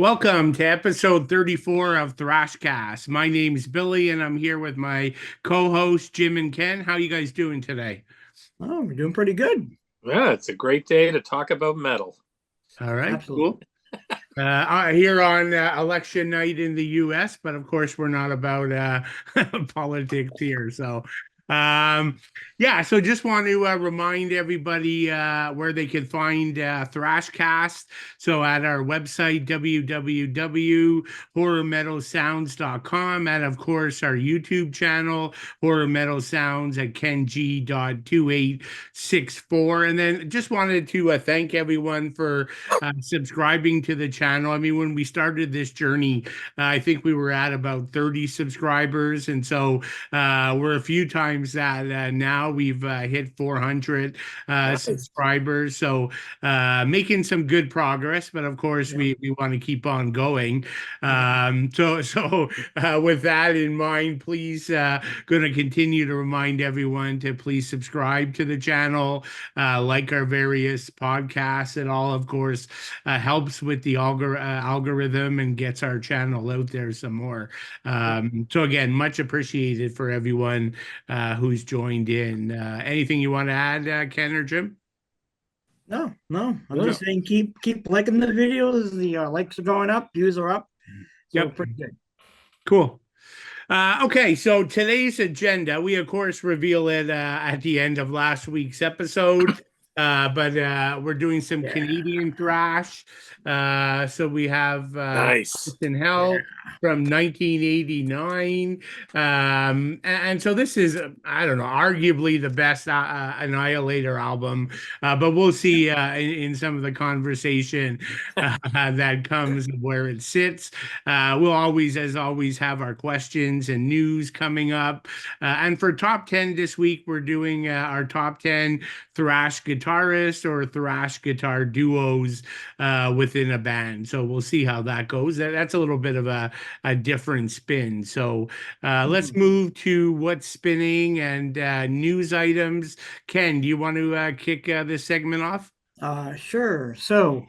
Welcome to episode 34 of Thrashcast. My name's Billy, and I'm here with my co-host Jim and Ken. How you guys doing today? Oh, we're doing pretty good. Yeah, it's a great day to talk about metal. All right, Absolutely. cool. Here on election night in the U.S., but of course we're not about politics here. Um, so just want to remind everybody where they can find Thrashcast. So at our website, www.horrormetalsounds.com, and of course our YouTube channel, Horror Metal Sounds at keng.2864. And then just wanted to thank everyone for subscribing to the channel. I mean, when we started this journey, I think we were at about 30 subscribers. And so we're a few times that now we've hit 400 Nice. subscribers. So making some good progress, but of course we want to keep on going. So with that in mind, please going to continue to remind everyone to please subscribe to the channel, like our various podcasts. It all, of course, helps with the algorithm and gets our channel out there some more. So again, much appreciated for everyone who's joined in. Anything you want to add, Ken or Jim? No. I'm just saying keep liking the videos. The likes are going up, views are up. So Yep. pretty good. Cool. Okay, so today's agenda, we of course reveal it at the end of last week's episode, but we're doing some Canadian thrash. So we have Nice. in Hell from 1989. And so this is, I don't know, arguably the best Annihilator album, but we'll see in some of the conversation that comes where it sits. We'll always, as always, have our questions and news coming up. And for top 10 this week, we're doing our top 10 thrash guitarists or thrash guitar duos within a band. So we'll see how that goes. That's a little bit of a different spin. So let's move to what's spinning and news items. Ken, do you want to kick this segment off? Sure. So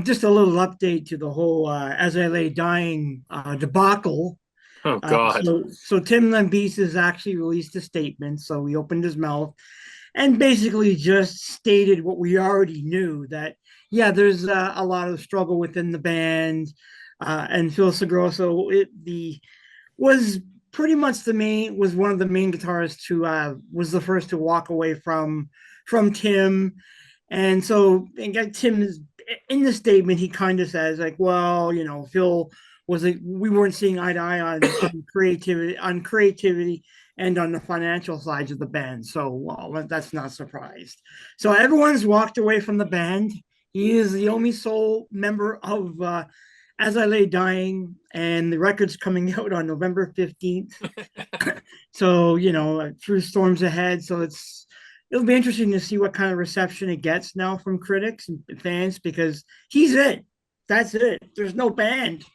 just a little update to the whole As I Lay Dying debacle. Oh God. So Tim Lambesis has actually released a statement. So he opened his mouth and basically just stated what we already knew, that there's a lot of struggle within the band, and Phil Segroso was pretty much was one of the main guitarists who was the first to walk away from Tim. And so Tim is in the statement, he kind of says like, well, Phil was like, we weren't seeing eye to eye on creativity and on the financial sides of the band. So, well, that's not surprised. So everyone's walked away from the band. He is the only sole member of As I Lay Dying, and the record's coming out on November 15th. So, through storms ahead. So it'll be interesting to see what kind of reception it gets now from critics and fans, because he's it. That's it. There's no band.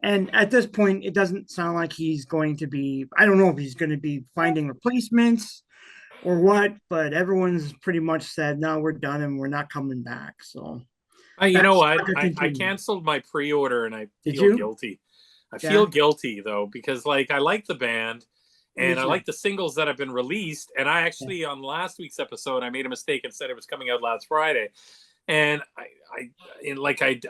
And at this point, it doesn't sound like he's going to be, I don't know if he's going to be finding replacements or what, but everyone's pretty much said, no, we're done and we're not coming back. So, you know what? I canceled my pre-order and I feel guilty. I feel guilty though, because I like the band and I like the singles that have been released. And I actually, on last week's episode, I made a mistake and said it was coming out last Friday. And I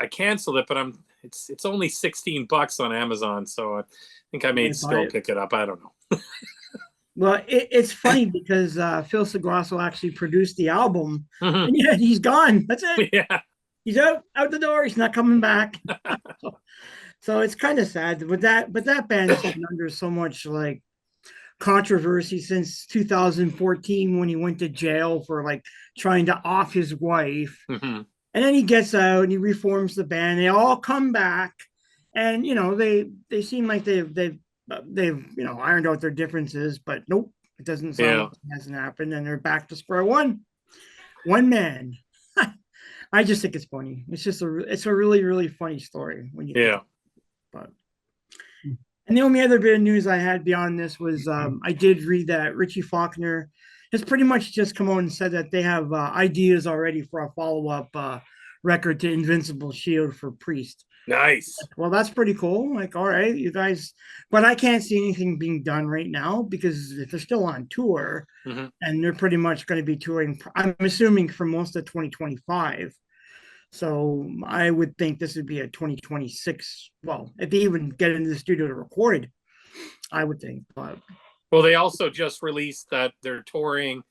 canceled it, but it's only $16 on Amazon, so I think I may still pick it up. I don't know. Well, it's funny because Phil Segroso actually produced the album, and yet he's gone. That's it. Yeah, he's out the door. He's not coming back. So it's kind of sad. But that band's been under so much controversy since 2014, when he went to jail for trying to off his wife. And then he gets out and he reforms the band. They all come back, and they seem like they've ironed out their differences, but nope, it doesn't sound like it hasn't happened, and they're back to square one man. I just think it's funny. It's just it's a really, really funny story when you but and the only other bit of news I had beyond this was I did read that Richie Faulkner has pretty much just come out and said that they have ideas already for a follow-up record to Invincible Shield for Priest. Nice. Well, that's pretty cool. Like, all right, you guys, but I can't see anything being done right now because if they're still on tour and they're pretty much going to be touring, I'm assuming for most of 2025. So I would think this would be a 2026. Well, if they even get into the studio to record, I would think. But well, they also just released that they're touring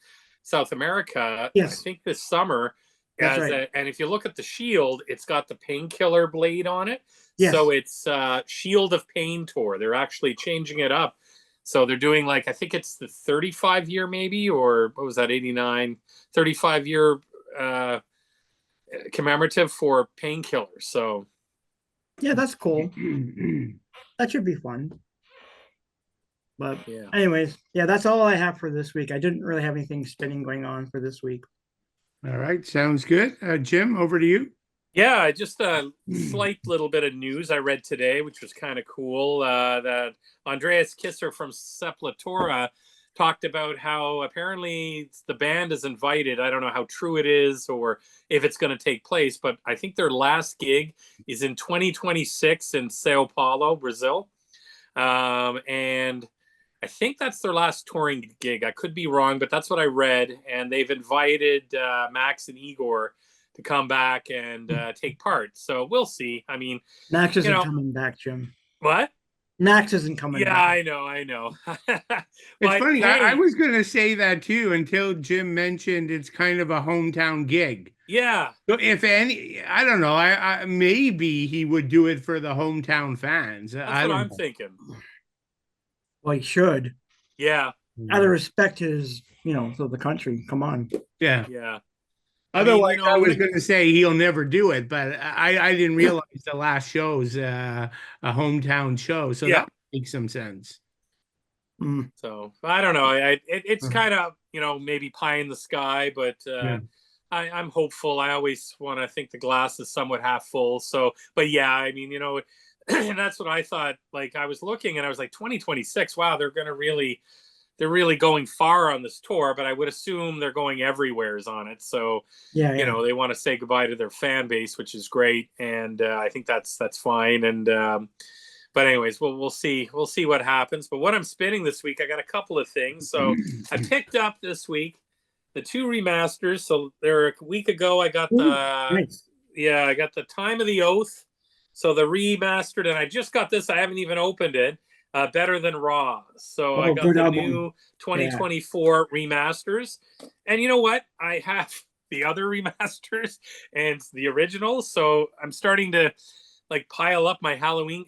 South America, I yes, think this summer. that's right. And if you look at the shield, it's got the painkiller blade on it. Yes. So it's Shield of Pain tour. They're actually changing it up. So they're doing like, I think it's the 35 year maybe, or what was that, 89, 35 year commemorative for painkiller. So Yeah, that's cool. That should be fun. But yeah. anyways, yeah, that's all I have for this week. I didn't really have anything spinning going on for this week. All right, sounds good. Jim, over to you. Yeah, just a slight little bit of news I read today, which was kind of cool. That Andreas Kisser from Sepultura talked about how apparently the band is invited. I don't know how true it is or if it's going to take place, but I think their last gig is in 2026 in Sao Paulo, Brazil. And I think that's their last touring gig. I could be wrong, but that's what I read. And they've invited Max and Igor to come back and take part. So we'll see. I mean, Max isn't coming back, Jim. What? Max isn't coming back. Yeah, I know. It's funny. Hey, I was going to say that too until Jim mentioned it's kind of a hometown gig. Yeah. So if any, I don't know. I maybe he would do it for the hometown fans. That's I what don't I'm know. thinking. Well, he should. Yeah. Out of respect to his, to the country. Come on. Yeah. Yeah. Otherwise, I was going to say he'll never do it, but I didn't realize the last show's a hometown show, so that makes some sense. So I don't know. It's kind of maybe pie in the sky, but I'm hopeful. I always want to think the glass is somewhat half full. So, but yeah, I mean, and that's what I thought. Like I was looking and I was like, 2026. Wow, they're really going far on this tour, but I would assume they're going everywheres on it. So, they want to say goodbye to their fan base, which is great. And I think that's fine. And, but anyways, we'll see. We'll see what happens. But what I'm spinning this week, I got a couple of things. So I picked up this week the 2 remasters. So there a week ago, I got I got the Time of the Oath. So the remastered, and I just got this. I haven't even opened it. Better Than Raw. So I got the new 2024 remasters. And you know what? I have the other remasters and the originals. So I'm starting to like pile up my Halloween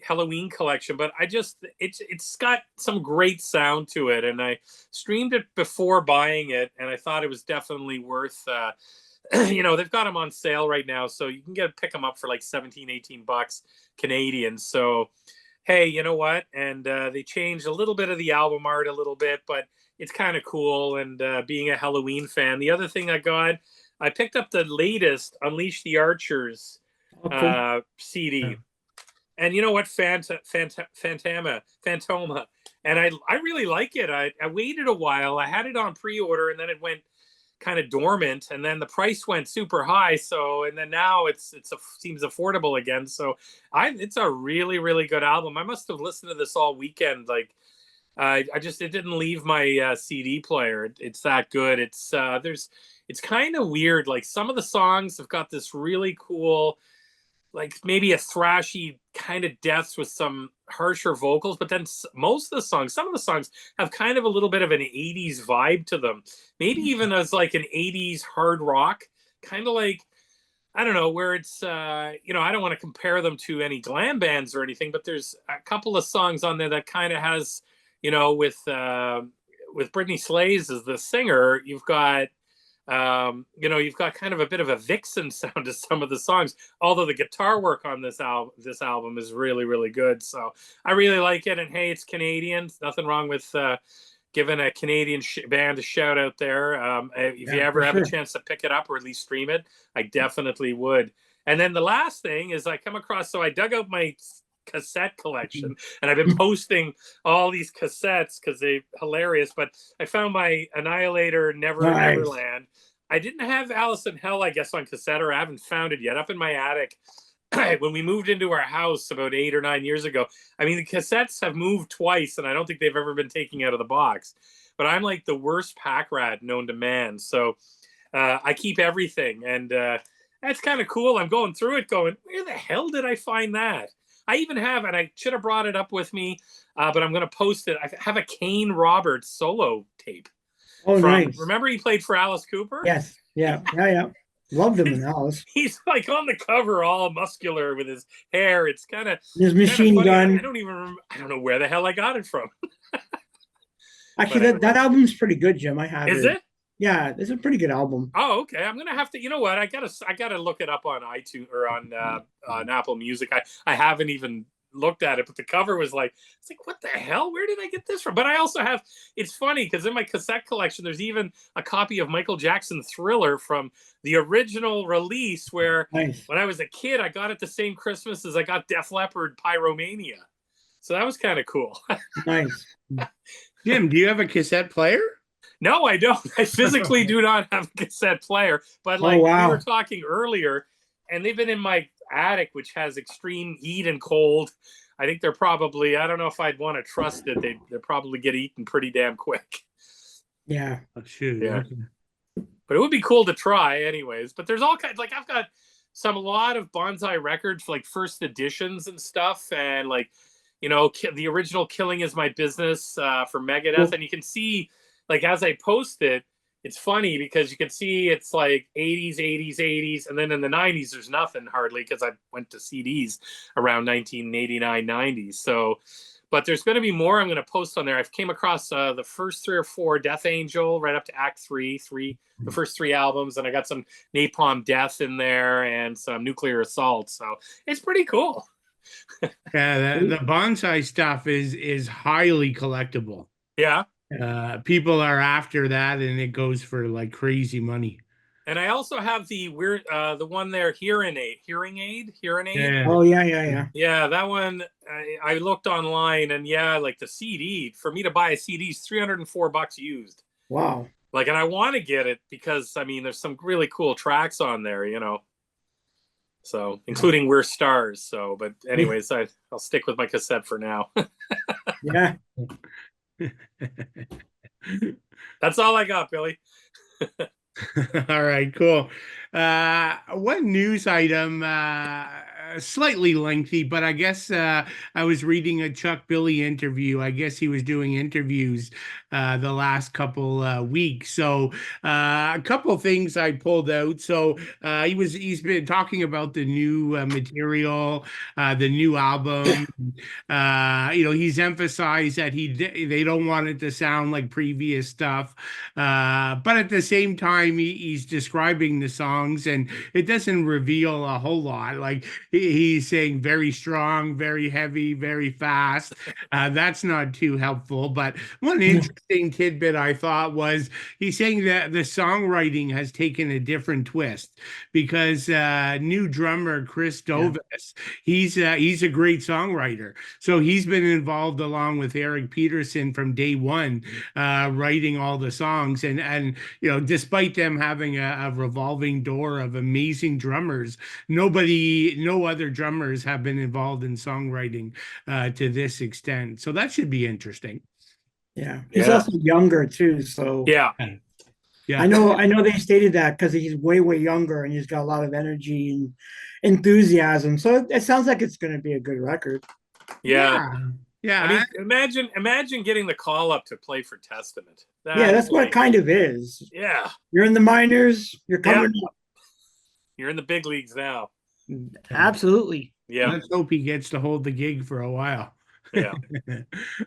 collection, but it's got some great sound to it. And I streamed it before buying it, and I thought it was definitely worth they've got them on sale right now, so you can pick them up for like 17-18 bucks Canadian. So hey, you know what? And they changed a little bit of the album art a little bit, but it's kind of cool. And being a Halloween fan, the other thing I picked up the latest Unleash the Archers CD. And you know what? Phantoma. And I really like it. I waited a while. I had it on pre-order, and then it went kind of dormant, and then the price went super high. So, and then now it seems affordable again. So it's a really, really good album. I must have listened to this all weekend. Like it didn't leave my CD player. It's that good. It's kind of weird. Like some of the songs have got this really cool, like maybe a thrashy kind of depths with some harsher vocals, but then some of the songs have kind of a little bit of an 80s vibe to them, maybe even as like an 80s hard rock, kind of like, I don't know, where it's I don't want to compare them to any glam bands or anything, but there's a couple of songs on there that kind of has, with Britney Slays as the singer, you've got kind of a bit of a vixen sound to some of the songs, although the guitar work on this album is really, really good. So I really like it. And hey, it's Canadian. Nothing wrong with giving a Canadian band a shout out there. If you ever have a chance to pick it up or at least stream it, I definitely would. And then the last thing is I come across, so I dug out my cassette collection, and I've been posting all these cassettes because they're hilarious, but I found my Annihilator Neverland. I didn't have Alice in Hell, I guess, on cassette, or I haven't found it yet, up in my attic. when we moved into our house about 8 or 9 years ago, I mean, the cassettes have moved twice, and I don't think they've ever been taken out of the box. But I'm like the worst pack rat known to man. So I keep everything, and that's kind of cool. I'm going through it going, where the hell did I find that? I even have, and I should have brought it up with me, but I'm going to post it. I have a Kane Roberts solo tape. Oh, nice. Remember he played for Alice Cooper? Yes. Yeah. Loved him in Alice. He's like on the cover, all muscular with his hair. It's kind of his machine gun. I don't even remember. I don't know where the hell I got it from. Actually, that album's pretty good, Jim. I have it. Is it? Yeah, it's a pretty good album. Oh, okay. I'm gonna have to. You know what? I gotta look it up on iTunes or on Apple Music. I haven't even looked at it, but the cover was like, it's like, what the hell? Where did I get this from? But I also have. It's funny because in my cassette collection, there's even a copy of Michael Jackson Thriller from the original release, where when I was a kid, I got it the same Christmas as I got Def Leppard Pyromania. So that was kind of cool. Nice. Jim, do you have a cassette player? No, I don't. I physically do not have a cassette player. But like we were talking earlier, and they've been in my attic, which has extreme heat and cold. I think they're probably, I don't know if I'd want to trust it. They probably get eaten pretty damn quick. Yeah. Oh, shoot. Yeah. But it would be cool to try anyways. But there's all kinds, like I've got a lot of Bonsai records, like first editions and stuff. And like, you know, the original Killing Is My Business for Megadeth. Cool. And you can see, like, as I post it, it's funny because you can see it's like 80s, 80s, 80s. And then in the 90s, there's nothing hardly because I went to CDs around 1989, 90s. So, but there's going to be more I'm going to post on there. I've came across the first 3 or 4 Death Angel right up to Act 3, the first 3 albums. And I got some Napalm Death in there and some Nuclear Assault. So it's pretty cool. Yeah, the Bonsai stuff is highly collectible. Yeah. People are after that, and it goes for like crazy money. And I also have the one there, hearing aid. Yeah. Oh yeah. Yeah, that one. I looked online, and yeah, like the CD for me to buy a CD is $304 used. Wow. Like, and I want to get it because I mean, there's some really cool tracks on there, you know. So, including We're Stars. So, but anyways, I'll stick with my cassette for now. Yeah. That's all I got, Billy. All right, cool. One news item, slightly lengthy, but I guess I was reading a Chuck Billy interview. I guess he was doing interviews the last couple weeks. So a couple things I pulled out. So he's been talking about the new material, the new album. You know, he's emphasized that they don't want it to sound like previous stuff, but at the same time, he's describing the songs, and it doesn't reveal a whole lot. Like he's saying very strong, very heavy, very fast. That's not too helpful. But one interesting tidbit I thought was he's saying that the songwriting has taken a different twist because new drummer Chris Dovis, he's a great songwriter. So he's been involved along with Eric Peterson from day one, writing all the songs, and you know, despite them having a revolving door of amazing drummers, no other drummers have been involved in songwriting to this extent. So that should be interesting. Yeah, he's also younger too. So yeah. I know they stated that because he's way younger and he's got a lot of energy and enthusiasm. So it sounds like it's going to be a good record. Yeah. I mean, imagine getting the call up to play for Testament. That's what it kind of is. Yeah. You're in the minors. You're coming up. You're in the big leagues now. Absolutely. Yeah. Let's hope he gets to hold the gig for a while. Yeah.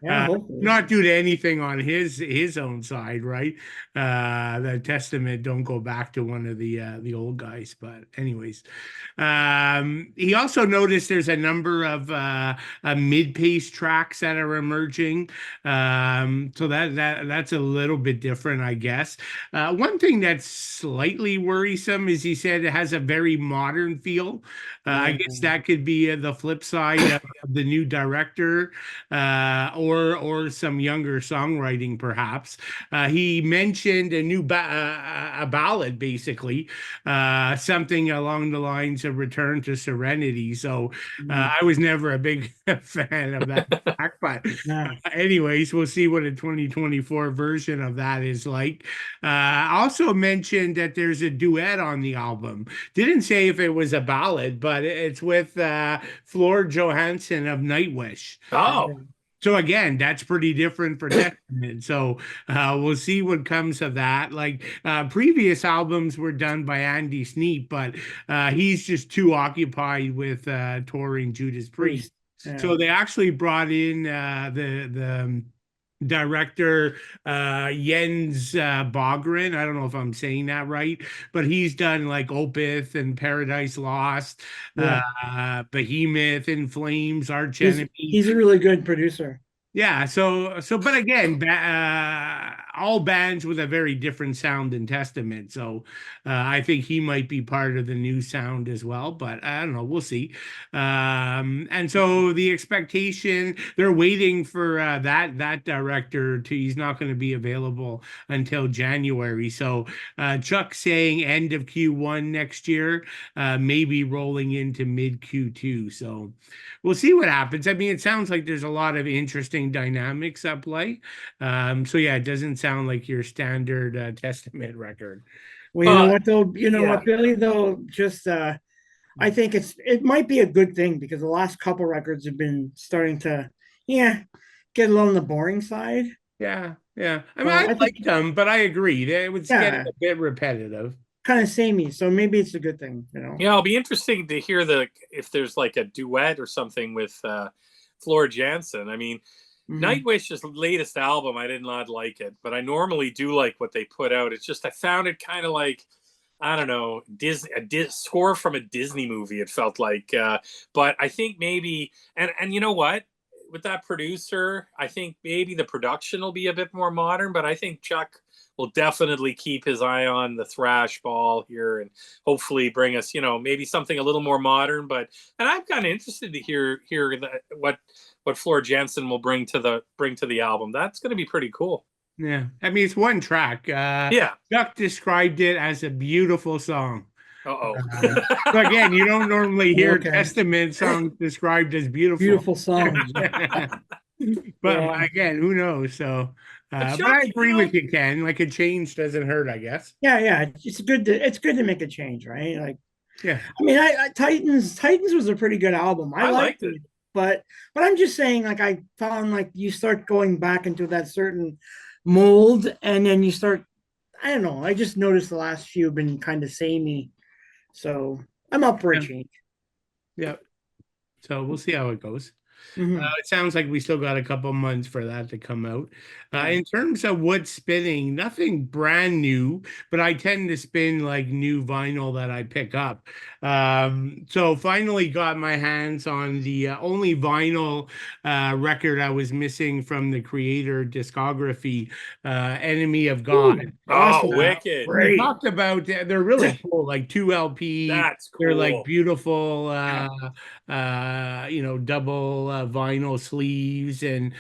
Not due to anything on his own side, right? The Testament don't go back to one of the old guys, but anyways, he also noticed there's a number of mid-pace tracks that are emerging, so that's a little bit different, I guess. One thing that's slightly worrisome is he said it has a very modern feel. I guess that could be the flip side of the new director. or some younger songwriting, perhaps. He mentioned a new a ballad, basically, something along the lines of "Return to Serenity." So I was never a big fan of that track, but Yeah. anyways, we'll see what a 2024 version of that is like. Also mentioned that there's a duet on the album. Didn't say if it was a ballad, but it's with Floor Johansson of Nightwish. Oh, So again, that's pretty different for Testament. So we'll see what comes of that. Like previous albums were done by Andy Sneap, but he's just too occupied with touring Judas Priest. Yeah. So they actually brought in the director Jens Bogren. I don't know if I'm saying that right, but he's done like Opeth and Paradise Lost, Yeah. Behemoth, In Flames, Arch He's Enemy. he's a really good producer. Yeah, but again, all bands with a very different sound than Testament. So I think he might be part of the new sound as well, but I don't know. We'll see. And so the expectation, they're waiting for that director to, he's not going to be available until January. So Chuck saying end of Q1 next year, maybe rolling into mid Q2. So we'll see what happens. I mean, it sounds like there's a lot of interesting dynamics at play. So yeah, it doesn't sound like your standard Testament record. Well, you know what though? You know yeah. what, Billy, though? Just I think it might be a good thing because the last couple records have been starting to, yeah, get a little on the boring side. Yeah, yeah. I mean, So I I think, liked them, but I agree that it was getting yeah, a bit repetitive. kind of samey. So maybe it's a good thing, you know. Yeah, it'll be interesting to hear if there's like a duet or something with Floor Jansen. I mean, Nightwish's latest album, I did not like it, but I normally do like what they put out. It's just I found it kind of like, I don't know, score from a Disney movie. It felt like, but I think maybe, and you know what, with that producer, I think maybe the production will be a bit more modern. But I think Chuck will definitely keep his eye on the thrash ball here and hopefully bring us, maybe something a little more modern. But and I'm kind of interested to hear what Floor Jansen will bring to the album. That's going to be pretty cool. Yeah, I mean, it's one track. Yeah. Chuck described it as a beautiful song. Uh-oh. So again, you don't normally hear Okay. Testament songs described as beautiful. Beautiful songs. But again, who knows? So, Chuck, but I agree with you, Ken. Like a change doesn't hurt, I guess. Yeah. It's good to make a change, right? Like, Yeah. I mean, Titans was a pretty good album. I liked it. But I'm just saying, like, I found like you start going back into that certain mold, and then you start, I don't know. I just noticed the last few have been kind of samey, so I'm up for a change. Yeah. So we'll see how it goes. It sounds like we still got a couple months for that to come out. In terms of what's spinning, nothing brand new, but I tend to spin like new vinyl that I pick up. So finally got my hands on the only vinyl record I was missing from the Creator discography, Enemy of God. Ooh, awesome. Wicked. We talked about, they're really cool, like 2 LP. That's cool. They're like beautiful, double vinyl sleeves and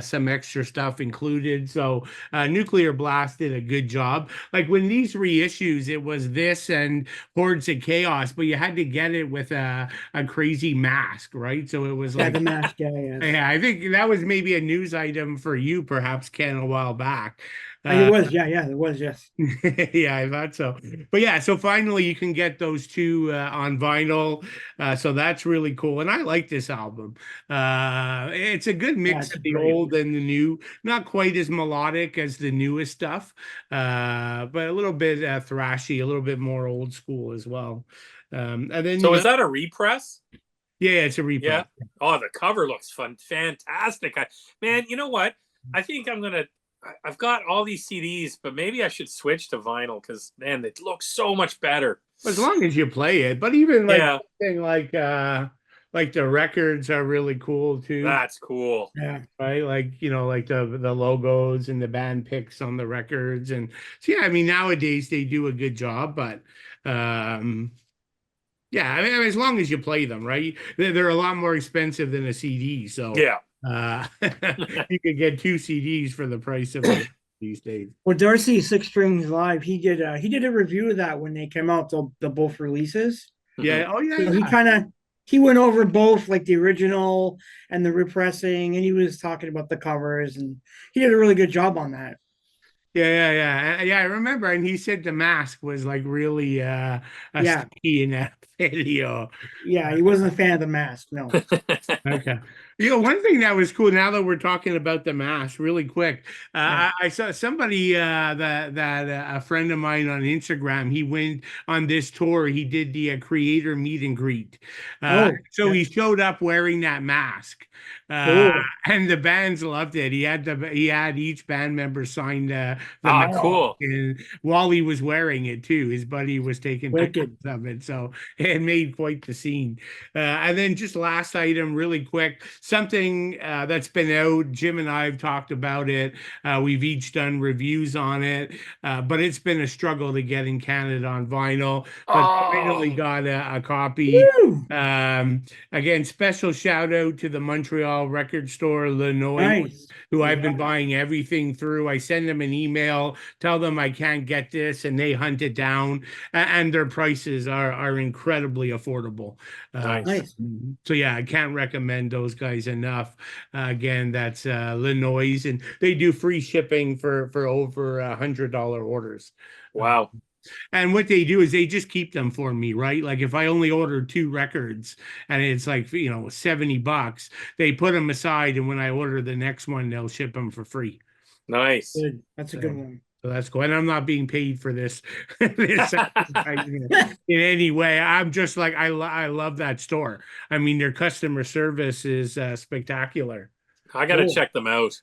some extra stuff included. So Nuclear Blast did a good job. Like when these reissues, it was this and Hordes of Chaos, but you had to get it with a crazy mask, right? So it was like the mask, yeah. I think that was maybe a news item for you, perhaps, Ken, a while back. It was, it was, yes. Yeah, I thought so. But yeah, so finally you can get those two on vinyl. So that's really cool. And I like this album. It's a good mix of the old and the new. Not quite as melodic as the newest stuff, but a little bit thrashy, a little bit more old school as well. And then so is that a repress? Yeah, it's a repress. Yeah. Oh, the cover looks fantastic. Man, you know what? I think I've got all these CDs, but maybe I should switch to vinyl because man, it looks so much better. As long as you play it, but even like something like the records are really cool too. That's cool. Yeah. Right. Like, like the logos and the band picks on the records. And so, yeah, I mean, nowadays they do a good job, but yeah, I mean, as long as you play them, right? They're a lot more expensive than a CD. So yeah. Uh, you could get 2 CDs for the price of one these days. Well, Darcy Six Strings Live, he did a review of that when they came out, the both releases. Yeah. Oh yeah. So Yeah. he went over both, like the original and the repressing, and he was talking about the covers, and he did a really good job on that. Yeah. I remember, and he said the mask was like really a Yeah, sticky in that video. yeah, he wasn't a fan of the mask. No. Okay. One thing that was cool now that we're talking about the mask, really quick. Yeah. I saw somebody that a friend of mine on Instagram. He went on this tour. He did the creator meet and greet. Oh, So yeah. he showed up wearing that mask, Cool. and the bands loved it. He had each band member sign the Ah, mask, Oh, cool. and while he was wearing it too, his buddy was taking pictures wicked. of it. So it made quite the scene. And then just last item, really quick, something that's been out. Jim and I have talked about it. We've each done reviews on it, but it's been a struggle to get in Canada on vinyl. But Oh, finally got a copy. Woo! Again, special shout out to the Montreal record store, Lenoy, Nice. who I've been Yeah. buying everything through. I send them an email, tell them I can't get this, and they hunt it down. And their prices are incredibly affordable. nice. Nice. So yeah, I can't recommend those guys enough. Again, that's Lenoy's, and they do free shipping for over $100 orders. Wow. And what they do is they just keep them for me, right? Like if I only order 2 records and it's like $70, they put them aside, and when I order the next one, they'll ship them for free. Nice. Good. That's a good one. So that's cool. And I'm not being paid for this, this in any way. I'm just like, I love that store. I mean, their customer service is spectacular. I got to Cool. check them out.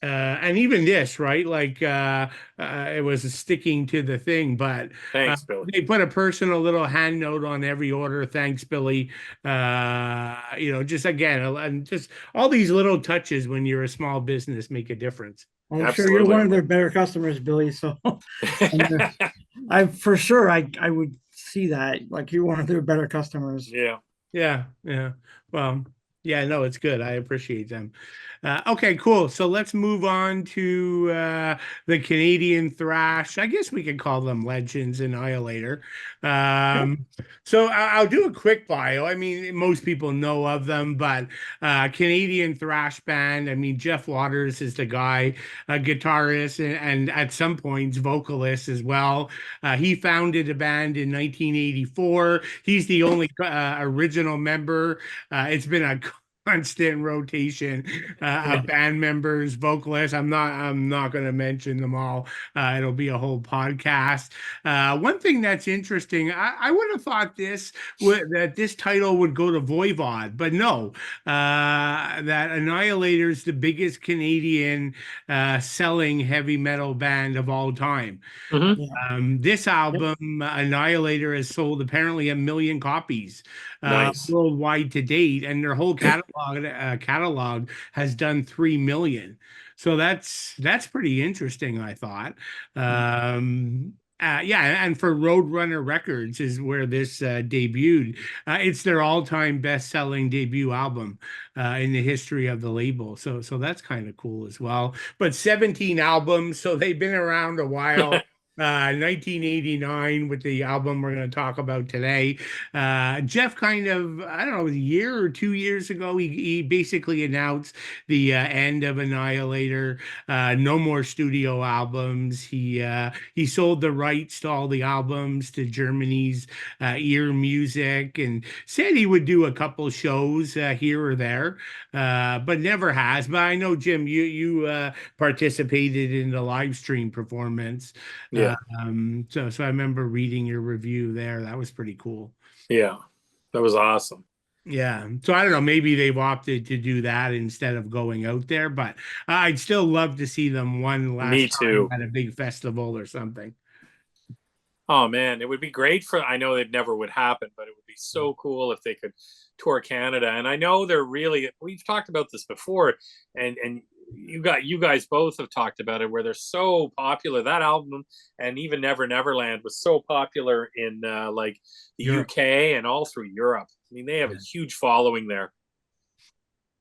And even this, right? Like it was sticking to the thing, but Thanks, Billy. they put a personal little hand note on every order. Thanks, Billy. Just again, and just all these little touches when you're a small business make a difference. I'm sure you're Absolutely. one of their better customers, Billy. So I for sure I would see that. Like you're one of their better customers. Yeah. Yeah. Well, yeah, no, it's good. I appreciate them. Okay, cool. So let's move on to the Canadian thrash. I guess we could call them legends, Annihilator. So I'll do a quick bio. I mean, most people know of them, but Canadian thrash band. I mean, Jeff Waters is the guy, a guitarist, and at some points vocalist as well. He founded a band in 1984. He's the only original member. It's been a constant rotation of band members, vocalists. I'm not going to mention them all. It'll be a whole podcast. One thing that's interesting, I would have thought that this title would go to Voivod, but no. That Annihilator is the biggest Canadian selling heavy metal band of all time. Mm-hmm. This album, Annihilator, has sold apparently 1 million copies Nice. worldwide to date, and their whole catalog has done 3 million. So that's pretty interesting, I thought. Yeah, and for Roadrunner Records is where this debuted. It's their all-time best-selling debut album in the history of the label. So that's kind of cool as well. But 17 albums, so they've been around a while. 1989 with the album we're going to talk about today. Jeff kind of, I don't know, a year or 2 years ago, he basically announced the end of Annihilator. No more studio albums. He sold the rights to all the albums to Germany's Ear Music, and said he would do a couple shows here or there, but never has. But I know, Jim, you participated in the live stream performance. Yeah. So I remember reading your review there. That was pretty cool. Yeah. That was awesome. Yeah. So I don't know, maybe they've opted to do that instead of going out there, but I'd still love to see them one last Me time too. at a big festival or something. Oh man, it would be great I know it never would happen, but it would be so cool if they could tour Canada. And I know we've talked about this before, and you guys both have talked about it, where they're so popular. That album and even Never Neverland was so popular in like the Europe. UK and all through Europe. I mean, they have a huge following there.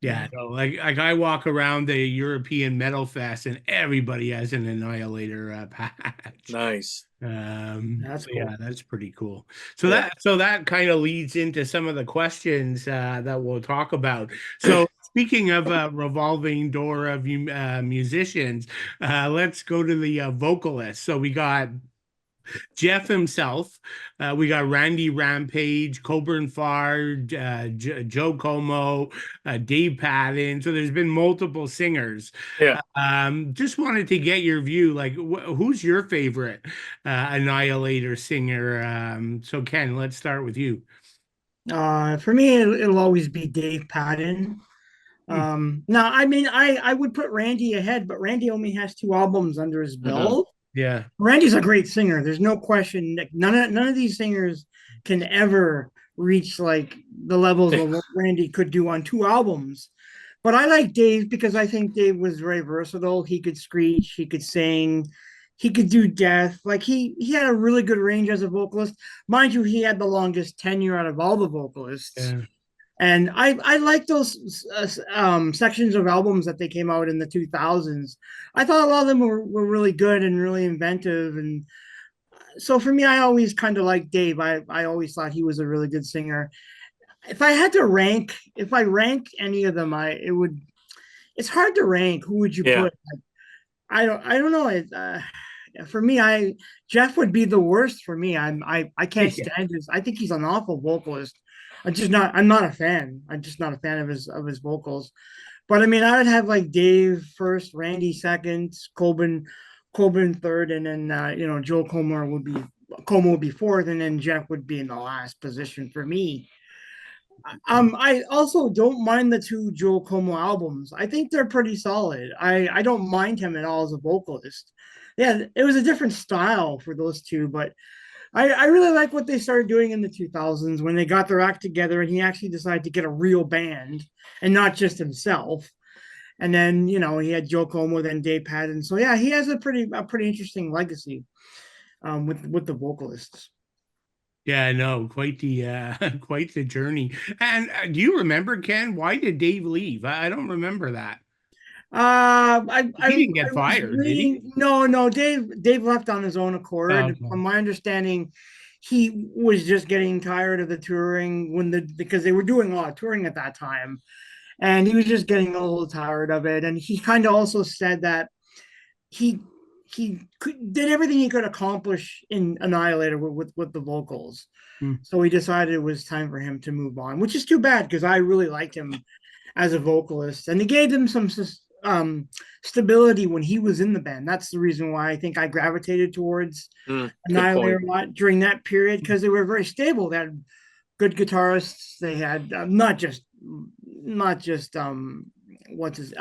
Yeah, no, like I walk around the European Metal Fest and everybody has an Annihilator patch. Nice. That's So cool. yeah, that's pretty cool. So Yeah. that kind of leads into some of the questions that we'll talk about. So speaking of revolving door of musicians, let's go to the vocalists. So we got Jeff himself. We got Randy Rampage, Coburn Farr, Joe Como, Dave Patton. So there's been multiple singers. Yeah. Just wanted to get your view. Like, who's your favorite Annihilator singer? So Ken, let's start with you. For me, it'll always be Dave Patton. Hmm. Now, I mean, I would put Randy ahead, but Randy only has 2 albums under his belt. Yeah. Randy's a great singer. There's no question. None of these singers can ever reach like the levels of what Randy could do on 2 albums. But I like Dave because I think Dave was very versatile. He could screech, he could sing, he could do death. Like he had a really good range as a vocalist. Mind you, he had the longest tenure out of all the vocalists. Yeah. And I like those sections of albums that they came out in the 2000s. I thought a lot of them were really good and really inventive. And so for me, I always kind of like Dave. I always thought he was a really good singer. If I had to rank, if I rank any of them, it's hard to rank. Who would you Yeah. put? I don't know. For me, Jeff would be the worst for me. I can't Yeah. stand his. I think he's an awful vocalist. I'm not a fan. I'm just not a fan of his vocals. But I mean, I would have like Dave first, Randy second, Coben third, and then Joe Como would be fourth, and then Jeff would be in the last position for me. I also don't mind the 2 Joe Como albums. I think they're pretty solid. I don't mind him at all as a vocalist. Yeah, it was a different style for those two, but I really like what they started doing in the 2000s when they got their act together and he actually decided to get a real band and not just himself. And then he had Joe Como, then Dave Patton. So yeah, he has a pretty interesting legacy with the vocalists. Yeah, no, quite the quite the journey. And do you remember, Ken? Why did Dave leave? I don't remember that. I He didn't get was fired, did he? reading. No, Dave left on his own accord. Okay. From my understanding, he was just getting tired of the touring because they were doing a lot of touring at that time, and he was just getting a little tired of it. And he kind of also said that he did everything he could accomplish in Annihilator with the vocals. Hmm. So he decided it was time for him to move on, which is too bad because I really liked him as a vocalist, and he gave him some stability when he was in the band. That's the reason why I think I gravitated towards Annihilator a lot during that period because they were very stable. They had good guitarists. They had not just what's his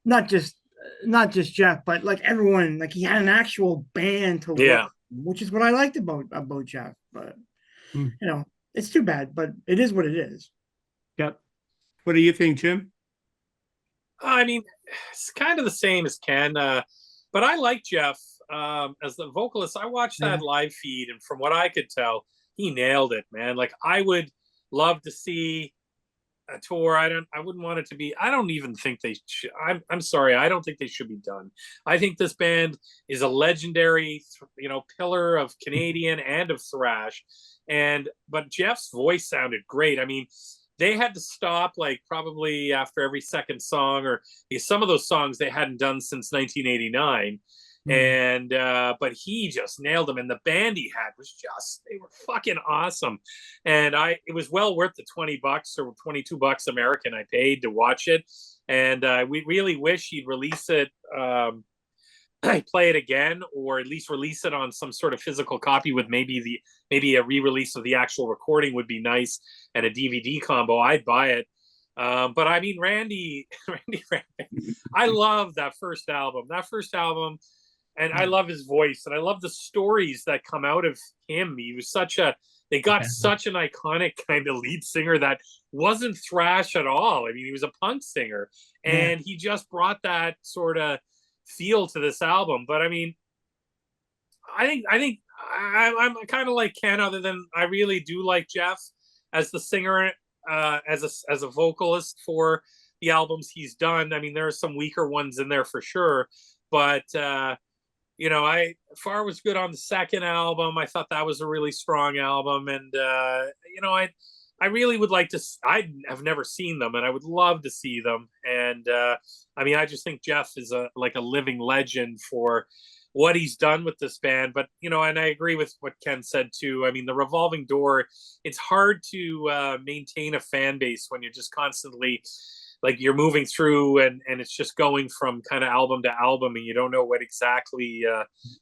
not just Jeff, but like everyone. Like he had an actual band to work, which is what I liked about Jeff. But Hmm. it's too bad, but it is what it is. Yep. What do you think, Jim? I mean, it's kind of the same as Ken, but I like Jeff as the vocalist. I watched that live feed, and from what I could tell, he nailed it, man. Like I would love to see a tour. I wouldn't want it to be. I don't even think they should. I'm sorry. I don't think they should be done. I think this band is a legendary, pillar of Canadian and of thrash. But Jeff's voice sounded great. I mean, they had to stop like probably after every second song, or some of those songs they hadn't done since 1989. And but he just nailed them, and the band he had was they were fucking awesome. And it was well worth the $20 or $22 American I paid to watch it. And we really wish he'd release it, play it again, or at least release it on some sort of physical copy with maybe a re-release of the actual recording would be nice, and a DVD combo. I'd buy it. But I mean, Randy, I love that first album. And I love his voice, and I love the stories that come out of him. He was they got such an iconic kind of lead singer that wasn't thrash at all. I mean, he was a punk singer, and he just brought that sort of feel to this album. But I mean, I think I'm kind of like Ken, other than I really do like Jeff as the singer as a vocalist for the albums he's done. I mean, there are some weaker ones in there for sure, but Far was good on the second album. I thought that was a really strong album, and I really would like to. I have never seen them, and I would love to see them. And I mean, I just think Jeff is a living legend for what he's done with this band. But and I agree with what Ken said too. I mean, the revolving door. It's hard to maintain a fan base when you're just constantly you're moving through and it's just going from kind of album to album and you don't know what exactly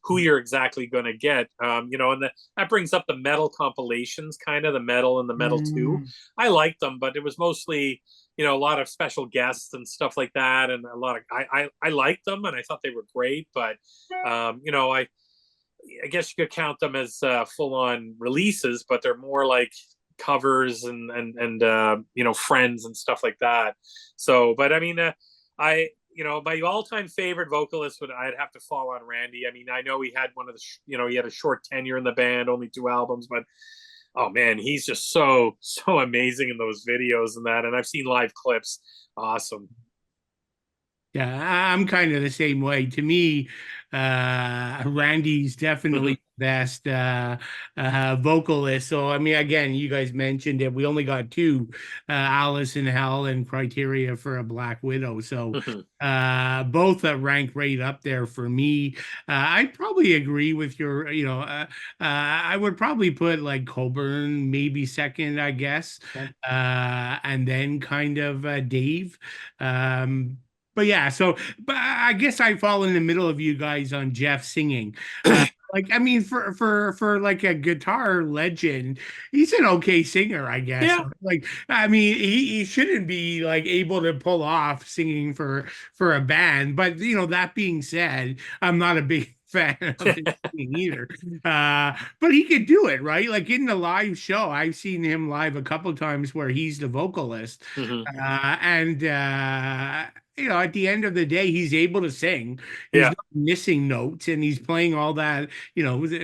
who you're exactly going to get, and that brings up the metal compilations, kind of the metal and the metal 2. I liked them, but it was mostly a lot of special guests and stuff like that, and a lot of I liked them and I thought they were great, but I guess you could count them as full-on releases, but they're more like covers and friends and stuff like that. So, but I mean, my all-time favorite vocalist I'd have to fall on Randy. I mean, I know he had he had a short tenure in the band, only 2 albums, but oh man, he's just so amazing in those videos and that. And I've seen live clips. Awesome. Yeah, I'm kind of the same way. To me, Randy's definitely the best vocalist. So, I mean, again, you guys mentioned it. We only got 2, Alice in Hell and Criteria for a Black Widow. So, both rank right up there for me. I'd probably agree with your, I would probably put like Coburn maybe second, I guess, and then kind of Dave. But yeah, but I guess I fall in the middle of you guys on Jeff singing. I mean, for like a guitar legend, he's an okay singer, I guess. Yeah. I mean, he shouldn't be able to pull off singing for a band. But that being said, I'm not a big fan of his singing either. But he could do it, right? Like in the live show, I've seen him live a couple times where he's the vocalist, and at the end of the day, he's able to sing. He's not missing notes, and he's playing all that,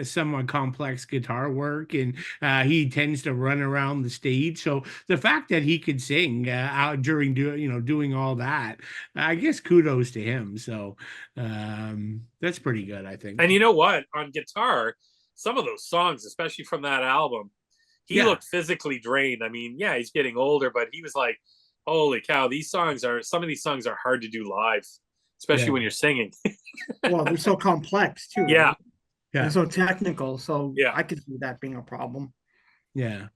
somewhat complex guitar work, and he tends to run around the stage. So the fact that he could sing out during doing all that, I guess kudos to him. So that's pretty good, I think. And you know what? On guitar, some of those songs, especially from that album, he looked physically drained. I mean, yeah, he's getting older, but he was like, holy cow, some of these songs are hard to do live, especially when you're singing. Well, they're so complex too. Yeah. Right? Yeah. And so technical. So I could see that being a problem. Yeah.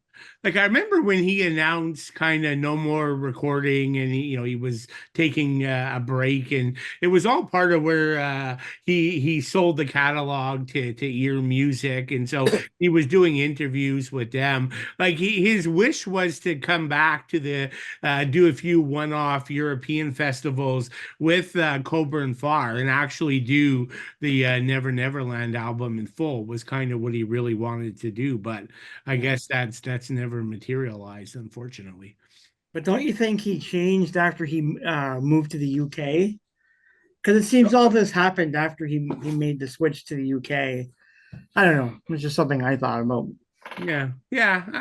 Like I remember when he announced kind of no more recording, and he was taking a break, and it was all part of where he sold the catalog to Ear Music, and so he was doing interviews with them. Like his wish was to come back to do a few one-off European festivals with Coburn Farr and actually do the Never Neverland album in full. Was kind of what he really wanted to do, but I guess that's never materialized, unfortunately. But don't you think he changed after he moved to the UK? Because it seems all this happened after he made the switch to the UK. I don't know. It's just something I thought about. Yeah.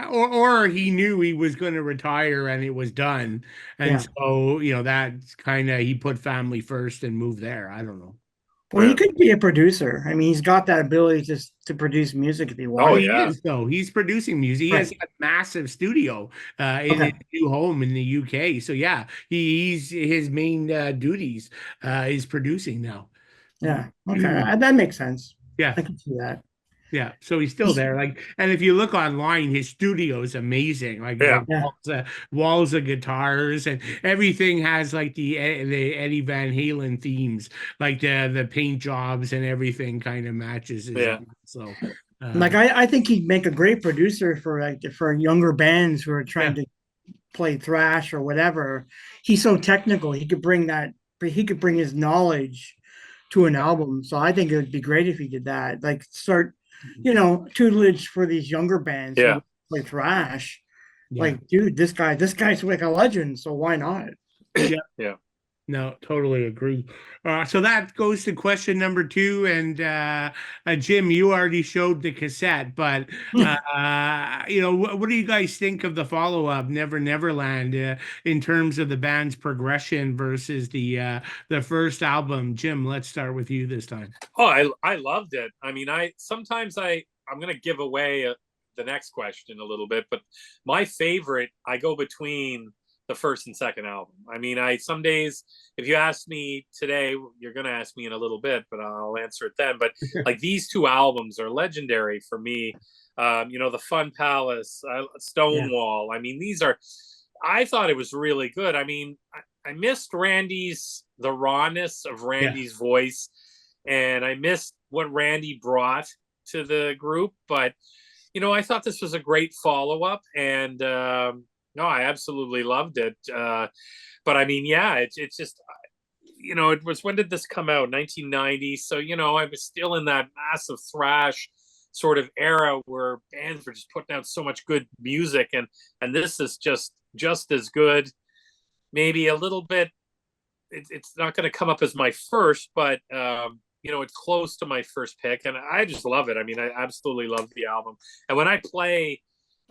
Or he knew he was going to retire and it was done, and so that's kind of he put family first and moved there. I don't know. Well, he could be a producer. I mean, he's got that ability to produce music if he wants. Oh, he is, though. He's producing music. He has a massive studio in his new home in the UK. So, yeah, he's his main duties is producing now. Yeah. Okay. That makes sense. Yeah. I can see that. Yeah, so he's still there. And if you look online, his studio is amazing. Walls of guitars, and everything has the Eddie Van Halen themes, like the paint jobs and everything kind of matches. So, I think he'd make a great producer for younger bands who are trying to play thrash or whatever. He's so technical. He could bring his knowledge to an album. So I think it would be great if he did that. Start tutelage for these younger bands who play thrash. Dude, this guy's like a legend, so why not? Yeah. No, totally agree. So that goes to question number two. And Jim, you already showed the cassette, but what do you guys think of the follow-up, Never Neverland, in terms of the band's progression versus the first album? Jim, let's start with you this time. Oh, I loved it. I mean, I'm going to give away the next question a little bit, but my favorite, I go between the first and second album. I mean, some days, if you ask me today, you're going to ask me in a little bit, but I'll answer it then. But like these two albums are legendary for me. The Fun Palace, Stonewall. I mean, I thought it was really good. I mean, I missed the rawness of Randy's voice, and I missed what Randy brought to the group. But, I thought this was a great follow-up, and no, I absolutely loved it. But I mean, yeah, it's just, it was, when did this come out? 1990. So, I was still in that massive thrash sort of era where bands were just putting out so much good music, and this is just as good. Maybe a little bit. It's not going to come up as my first, but it's close to my first pick, and I just love it. I mean, I absolutely love the album. And when I play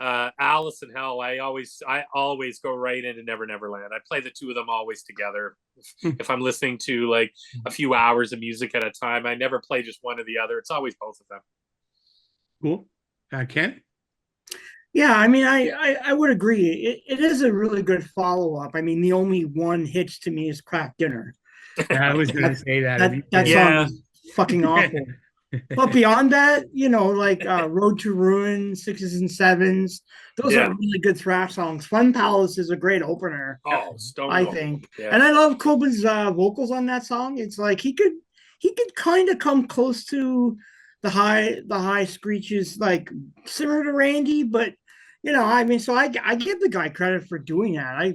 Alice in Hell, I always go right into Never Neverland. I play the two of them always together. If I'm listening to like a few hours of music at a time, I never play just one or the other. It's always both of them. Cool. Ken? Yeah, I mean, I would agree. It is a really good follow-up. I mean, the only one hitch to me is Crack Dinner. I was going to say that. That song is fucking awful. But beyond that, like Road to Ruin, Sixes and Sevens, those are really good thrash songs. Fun Palace is a great opener. Oh, I think. Yeah. And I love Cobain's vocals on that song. It's like he could kind of come close to the high screeches, like similar to Randy, but I mean, so I give the guy credit for doing that.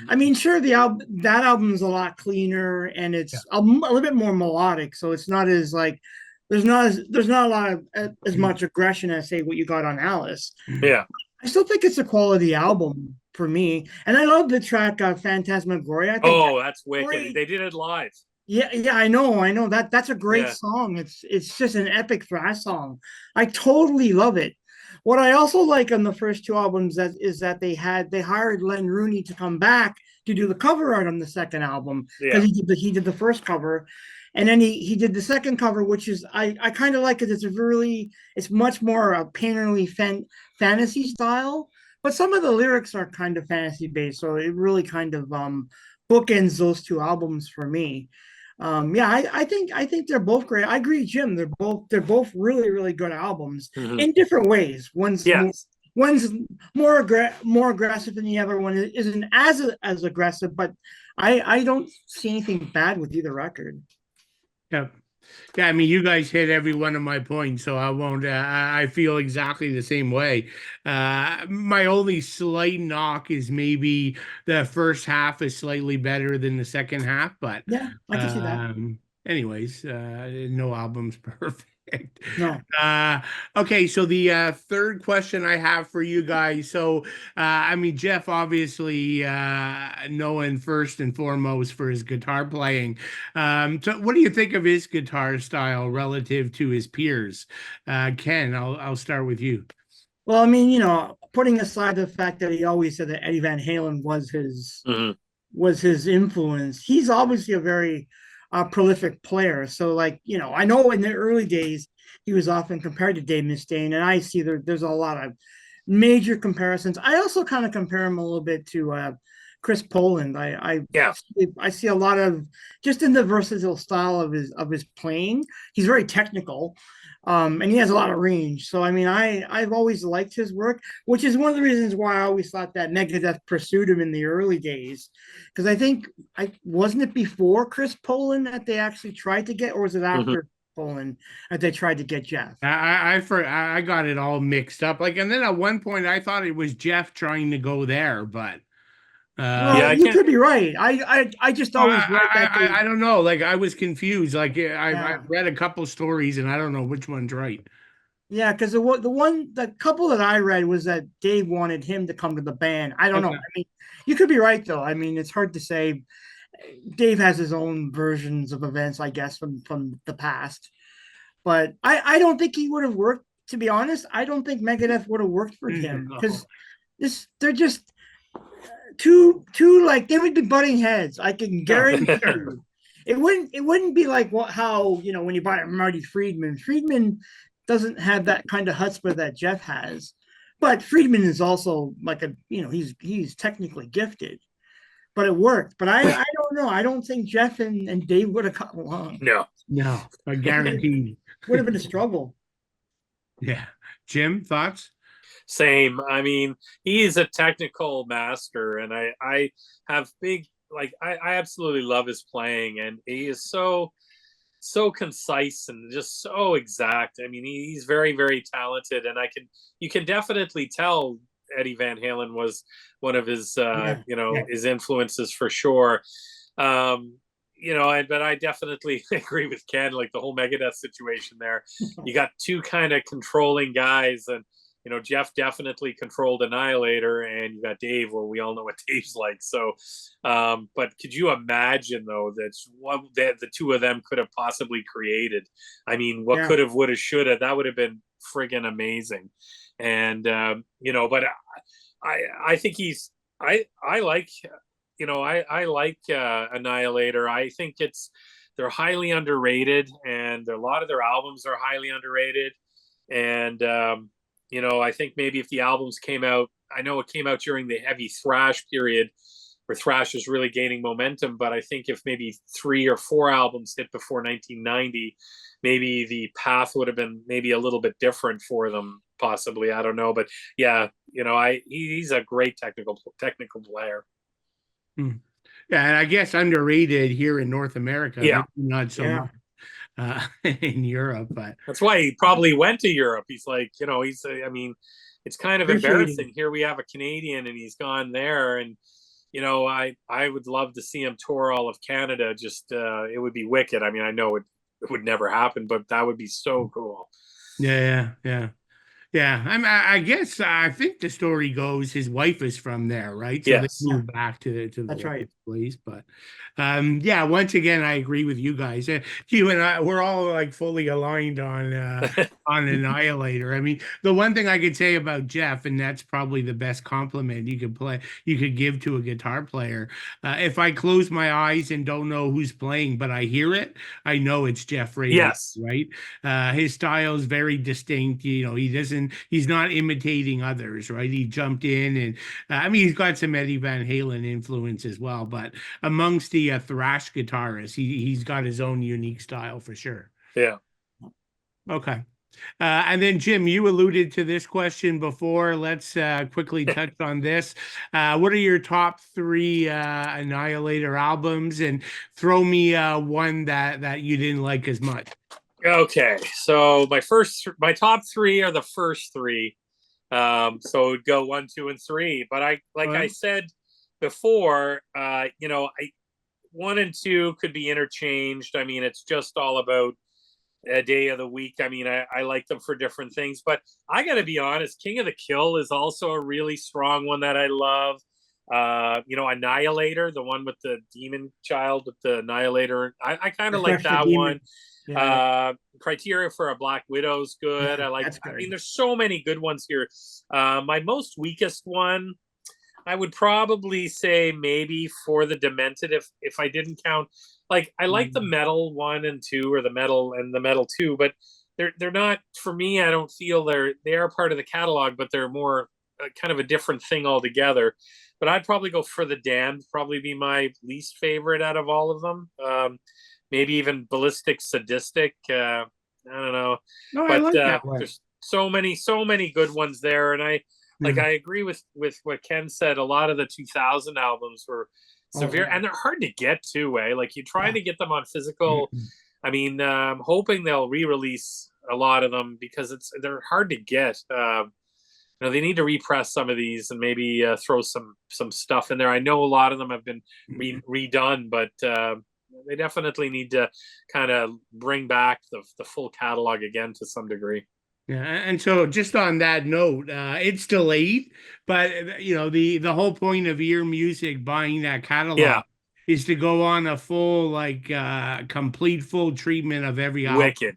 I mean, sure, that album's a lot cleaner and it's a little bit more melodic, so it's not as like there's not a lot of as much aggression as say what you got on Alice. Yeah, I still think it's a quality album for me, and I love the track Phantasmagoria. I think that's wicked. Great. They did it live. Yeah, I know that's a great song. It's just an epic thrash song. I totally love it. What I also like on the first two albums is that they hired Len Rooney to come back to do the cover art on the second album, because he did the first cover, and then he did the second cover, which is I kind of like it. It's much more a painterly fantasy style, but some of the lyrics are kind of fantasy based, so it really kind of bookends those two albums for me. I think they're both great. I agree, Jim. They're both really, really good albums in different ways. One's more aggressive than the other one isn't as aggressive, but I don't see anything bad with either record. Yeah. Yeah, I mean, you guys hit every one of my points, so I won't. I feel exactly the same way. My only slight knock is maybe the first half is slightly better than the second half, but yeah, I can see that. Anyways, no album's perfect. No. Okay, so the third question I have for you guys. So, I mean, Jeff obviously known first and foremost for his guitar playing. So what do you think of his guitar style relative to his peers? Ken, I'll start with you. Well, I mean, putting aside the fact that he always said that Eddie Van Halen was his influence, he's obviously a very prolific player. So, like, I know in the early days he was often compared to Dave Mustaine, and I see there's a lot of major comparisons. I also kind of compare him a little bit to Chris Poland. I see a lot of just in the versatile style of his playing. He's very technical. And he has a lot of range. So, I mean, I've always liked his work, which is one of the reasons why I always thought that Megadeth pursued him in the early days. Because I think, wasn't it before Chris Poland that they actually tried to get, or was it after Poland that they tried to get Jeff? I got it all mixed up. Like, and then at one point I thought it was Jeff trying to go there, but you could be right. I just always read that. I don't know. Like, I was confused. Like, I've read a couple stories, and I don't know which one's right. Yeah, because the couple that I read was that Dave wanted him to come to the band. I don't know. I mean, you could be right though. I mean, it's hard to say. Dave has his own versions of events, I guess, from the past. But I don't think he would have worked. To be honest, I don't think Megadeth would have worked for him because they're just too like they would be butting heads. I can guarantee you. It wouldn't be like how when you buy a Marty Friedman. Friedman doesn't have that kind of chutzpah that Jeff has, but Friedman is also like he's technically gifted, but it worked. But I don't know. I don't think Jeff and Dave would have got along. No, I guarantee. Would have been a struggle. Yeah, Jim, thoughts? Same. I mean, he is a technical master, and I have big I absolutely love his playing, and he is so concise and just so exact. I mean, he's very, very talented, and you can definitely tell Eddie Van Halen was one of his his influences for sure. But I definitely agree with Ken, like the whole Megadeth situation there. You got two kind of controlling guys, and Jeff definitely controlled Annihilator, and you got Dave. Well, we all know what Dave's like. So, but could you imagine though that's what the two of them could have possibly created? I mean, what could have, would have, should have? That would have been friggin' amazing. And but I think I like I like Annihilator. I think they're highly underrated, and a lot of their albums are highly underrated. And I think maybe if the albums came out, I know it came out during the heavy thrash period where thrash was really gaining momentum, but I think if maybe 3 or 4 albums hit before 1990, maybe the path would have been maybe a little bit different for them, possibly. I don't know, but yeah, he's a great technical player. Yeah, and I guess underrated here in North America. Yeah, not so much in Europe, but that's why he probably went to Europe. He's like, I mean, it's kind of embarrassing. Here we have a Canadian, and he's gone there, and I would love to see him tour all of Canada. Just it would be wicked. I mean, I know it would never happen, but that would be so cool. Yeah. Yeah, I guess I think the story goes his wife is from there, right? So yes. They moved back to That's right. Place, but yeah. Once again, I agree with you guys. You and I, we're all like fully aligned on Annihilator. I mean, the one thing I could say about Jeff, and that's probably the best compliment you could give to a guitar player. If I close my eyes and don't know who's playing, but I hear it, I know it's Jeff Rader. Yes, right. His style is very distinct. He's not imitating others, right? He jumped in, and I mean, he's got some Eddie Van Halen influence as well, but amongst the thrash guitarists, he's got his own unique style for sure. Yeah. Okay. And then Jim, you alluded to this question before. Let's quickly touch on this. What are your top 3 Annihilator albums, and throw me one that you didn't like as much? Okay, so my top 3 are the first 3. So it would go 1, 2, and 3. But I said before, 1 and 2 could be interchanged. I mean, it's just all about a day of the week. I mean, I like them for different things, but I got to be honest, King of the Kill is also a really strong one that I love. Annihilator, the one with the demon child with the Annihilator. I kind of like that one. Yeah. Criteria for a Black Widow's good. Yeah, I mean, there's so many good ones here. My most weakest one, I would probably say maybe For the Demented, if I didn't count. Like, I like the metal 1 and 2, or the metal and the metal 2, but they're not, for me. I don't feel they are part of the catalog, but they're more kind of a different thing altogether. But I'd probably go For the Damned, probably be my least favorite out of all of them. Maybe even Ballistic Sadistic. I don't know. No, but I like that one. There's so many good ones there, and I agree with what Ken said. A lot of the 2000 albums were severe, and they're hard to get too. Like, you try to get them on physical. I mean, I'm hoping they'll re-release a lot of them because they're hard to get. They need to repress some of these and maybe throw some stuff in there. I know a lot of them have been redone, but they definitely need to kind of bring back the full catalog again to some degree. Yeah, and so just on that note, it's delayed, but the whole point of ear music buying that catalog is to go on a full, complete full treatment of every album. Wicked.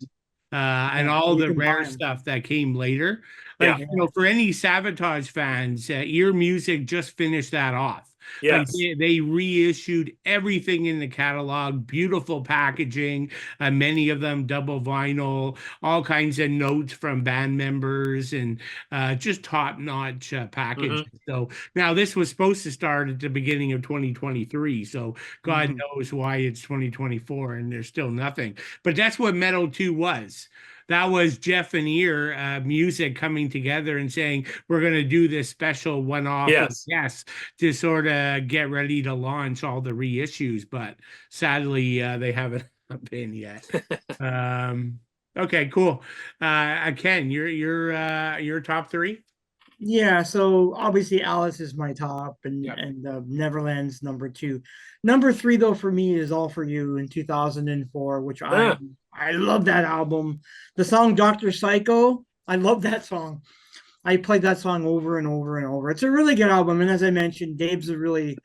And all the rare stuff that came later. Like, for any Sabotage fans, Ear Music just finished that off. Yes. Like they reissued everything in the catalog, beautiful packaging, many of them double vinyl, all kinds of notes from band members, and just top-notch packaging. So now this was supposed to start at the beginning of 2023. So God knows why it's 2024 and there's still nothing. But that's what Metal 2 was. That was Jeff and Ear Music coming together and saying, we're going to do this special one-off to sort of get ready to launch all the reissues. But sadly, they haven't been yet. Okay, cool. Ken, your top three? Yeah, so obviously Alice is my top, and Neverland's number 2. Number 3, though, for me is All For You in 2004, which I love that album. The song Dr. Psycho, I love that song. I played that song over and over and over. It's a really good album, and as I mentioned, Dave's a really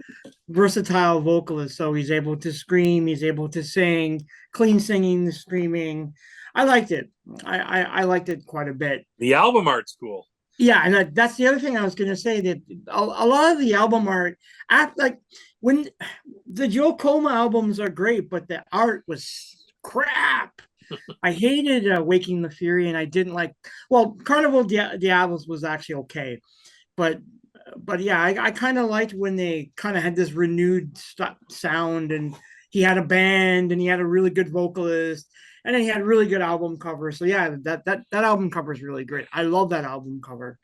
versatile vocalist, so he's able to scream, he's able to sing, clean singing, screaming. I liked it. I liked it quite a bit. The album art's cool. Yeah, and that's the other thing I was going to say, that a lot of the album art, like when the Joe Coma albums are great, but the art was crap. I hated Waking the Fury, and I didn't like. Well, Carnival Diablos was actually okay, but yeah, I kind of liked when they kind of had this renewed sound, and he had a band, and he had a really good vocalist. And then he had really good album covers. So yeah, that album cover is really great. I love that album cover.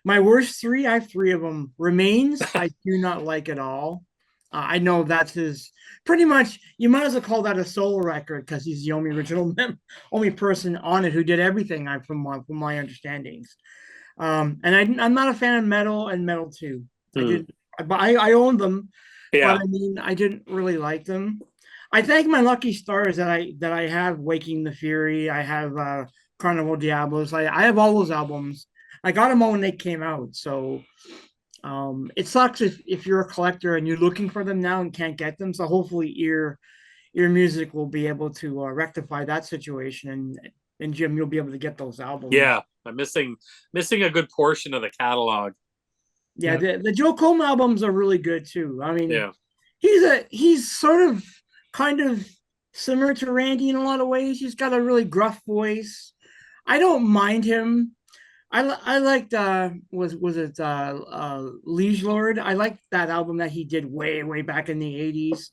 My worst 3, I have 3 of them. Remains, I do not like at all. I know that's his pretty much. You might as well call that a solo record because he's the only only person on it who did everything. From my understandings. And I'm not a fan of Metal and Metal 2. I owned them, but I mean I didn't really like them. I thank my lucky stars that I have Waking the Fury. I have Carnival Diablos. I have all those albums. I got them all when they came out. So it sucks if you're a collector and you're looking for them now and can't get them. So hopefully Ear Music will be able to rectify that situation, and Jim, you'll be able to get those albums. Yeah, I'm missing a good portion of the catalog. Yeah, the Joe Coma albums are really good too. I mean, he's sort of kind of similar to Randy in a lot of ways. He's got a really gruff voice. I don't mind him. I liked was it Liege Lord? I liked that album that he did way back in the 80s.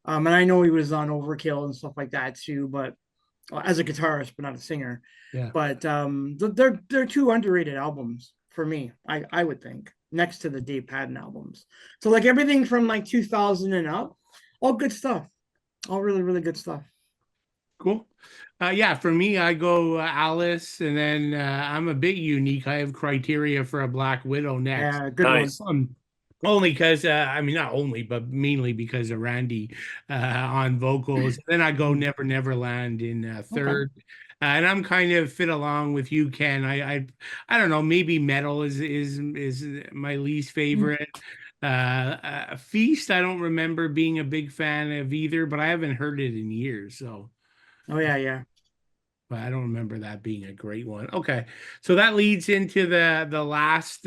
And I know he was on Overkill and stuff like that too, but as a guitarist, but not a singer. Yeah. But they're 2 underrated albums for me, I would think, next to the Dave Padden albums. So like everything from like 2000 and up, all good stuff. All really, really good stuff. Cool. For me, I go Alice, and then I'm a bit unique. I have Criteria for a Black Widow next. Yeah, good one. Only because, I mean, not only, but mainly because of Randy on vocals. Then I go Never Neverland in third. Okay. And I'm kind of fit along with you, Ken. I don't know, maybe Metal is my least favorite. Feast, I don't remember being a big fan of either, but I haven't heard it in years. So, but I don't remember that being a great one. Okay, so that leads into the last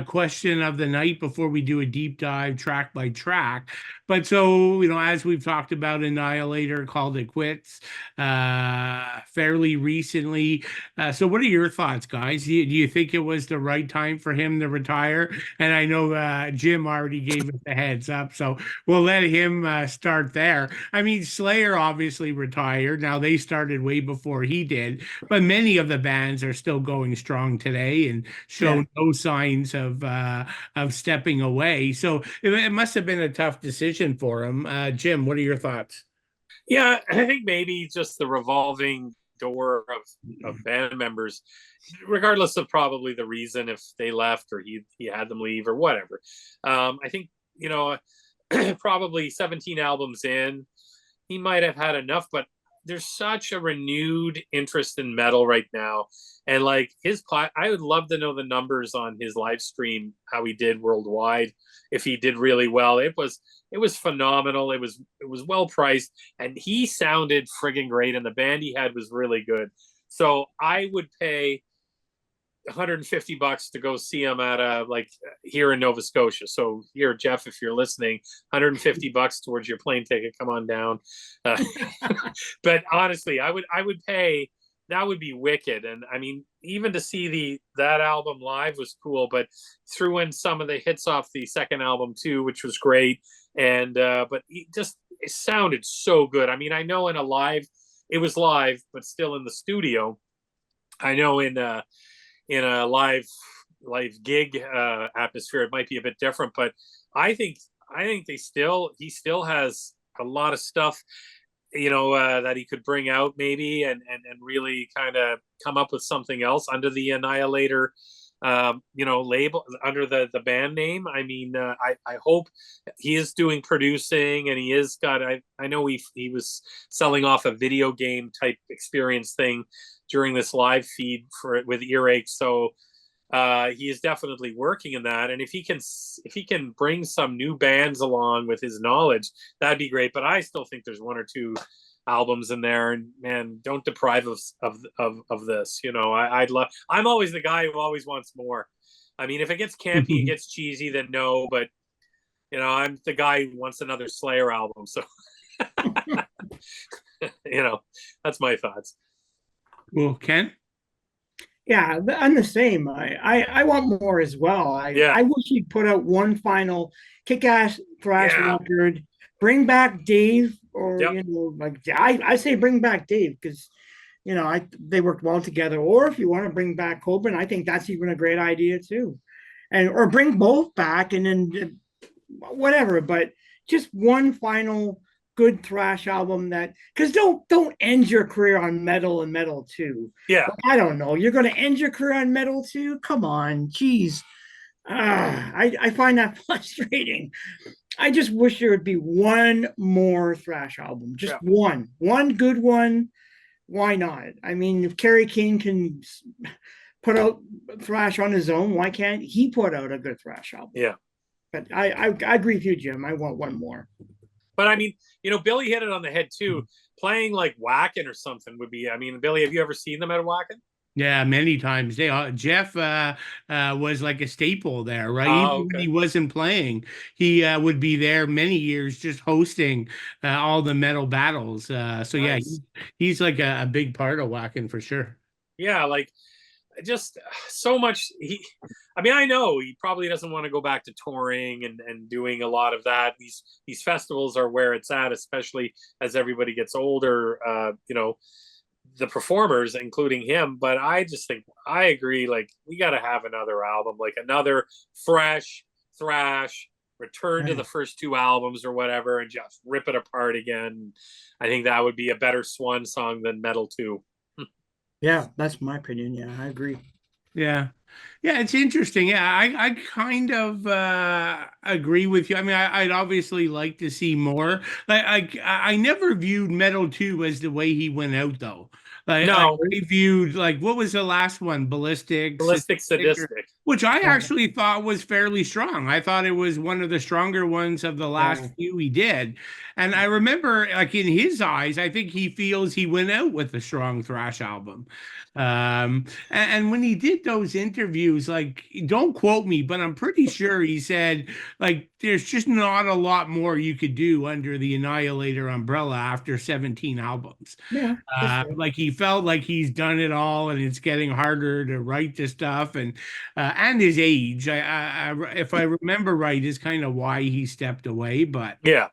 question of the night before we do a deep dive track by track. But so, as we've talked about, Annihilator called it quits fairly recently. So what are your thoughts, guys? Do you think it was the right time for him to retire? And I know Jim already gave us a heads up, so we'll let him start there. I mean, Slayer obviously retired. Now, they started way before he did, but many of the bands are still going strong today and show no signs of stepping away. So it must have been a tough decision for him. Jim, what are your thoughts? Yeah, I think maybe just the revolving door of band members, regardless of probably the reason, if they left or he had them leave or whatever. I think, probably 17 albums in, he might have had enough, but there's such a renewed interest in metal right now, and like I would love to know the numbers on his live stream, how he did worldwide, if he did really well. It was phenomenal. It was well priced, and he sounded friggin' great, and the band he had was really good. So I would pay $150 to go see him at here in Nova Scotia. So here, Jeff, if you're listening, $150 towards your plane ticket. Come on down. But honestly, I would pay. That would be wicked. And I mean, even to see that album live was cool. But threw in some of the hits off the second album too, which was great. And but it sounded so good. I mean, I know in a live, it was live, but still in the studio. I know in a live gig atmosphere, it might be a bit different, but I think he still has a lot of stuff, that he could bring out maybe and really kind of come up with something else under the Annihilator label, under the band name. I mean, I hope he is doing producing, and he is got. I know he was selling off a video game type experience thing during this live feed with Earache. So he is definitely working in that. And if he can bring some new bands along with his knowledge, that'd be great. But I still think there's one or two albums in there, and man, don't deprive us of this. I'd love. I'm always the guy who always wants more. I mean, if it gets campy and gets cheesy, then no. But I'm the guy who wants another Slayer album. So that's my thoughts. Well, Ken? Yeah, I'm the same. I want more as well. I wish he'd put out one final kick-ass thrash record. Bring back Dave, or I say bring back Dave, because they worked well together. Or if you want to bring back Coburn, I think that's even a great idea too, or bring both back, and then whatever. But just one final good thrash album, because don't end your career on Metal and Metal 2. Yeah. I don't know. You're going to end your career on Metal 2? Come on. Geez. I find that frustrating. I just wish there would be one more thrash album. Just one good one. Why not? I mean, if Kerry King can put out thrash on his own, why can't he put out a good thrash album? Yeah. But I agree with you, Jim. I want one more. But I mean, Billy hit it on the head too. Playing like Wacken or something would be. I mean, Billy, have you ever seen them at Wacken? Yeah, many times. Jeff was like a staple there, right? Even when he wasn't playing, he would be there many years just hosting all the metal battles. So nice. Yeah, he's like a big part of Wacken for sure. Yeah, like just so much. I know he probably doesn't want to go back to touring and doing a lot of that. These festivals are where it's at, especially as everybody gets older. The performers, including him. But I just think I agree. Like, we got to have another album, like another fresh thrash, return to the first two albums or whatever, and just rip it apart again. I think that would be a better swan song than Metal 2. Yeah, that's my opinion. Yeah, I agree. Yeah. Yeah, it's interesting. Yeah, I kind of agree with you. I mean, I'd obviously like to see more. I never viewed Metal 2 as the way he went out, though. No. I viewed, what was the last one? Ballistic Sadistic. Which I actually thought was fairly strong. I thought it was one of the stronger ones of the last few he did. And I remember, in his eyes, I think he feels he went out with a strong thrash album. And when he did those interviews, don't quote me, but I'm pretty sure he said, there's just not a lot more you could do under the Annihilator umbrella after 17 albums. Yeah. He felt like he's done it all, and it's getting harder to write the stuff, and his age. If I remember right, is kind of why he stepped away. But yeah.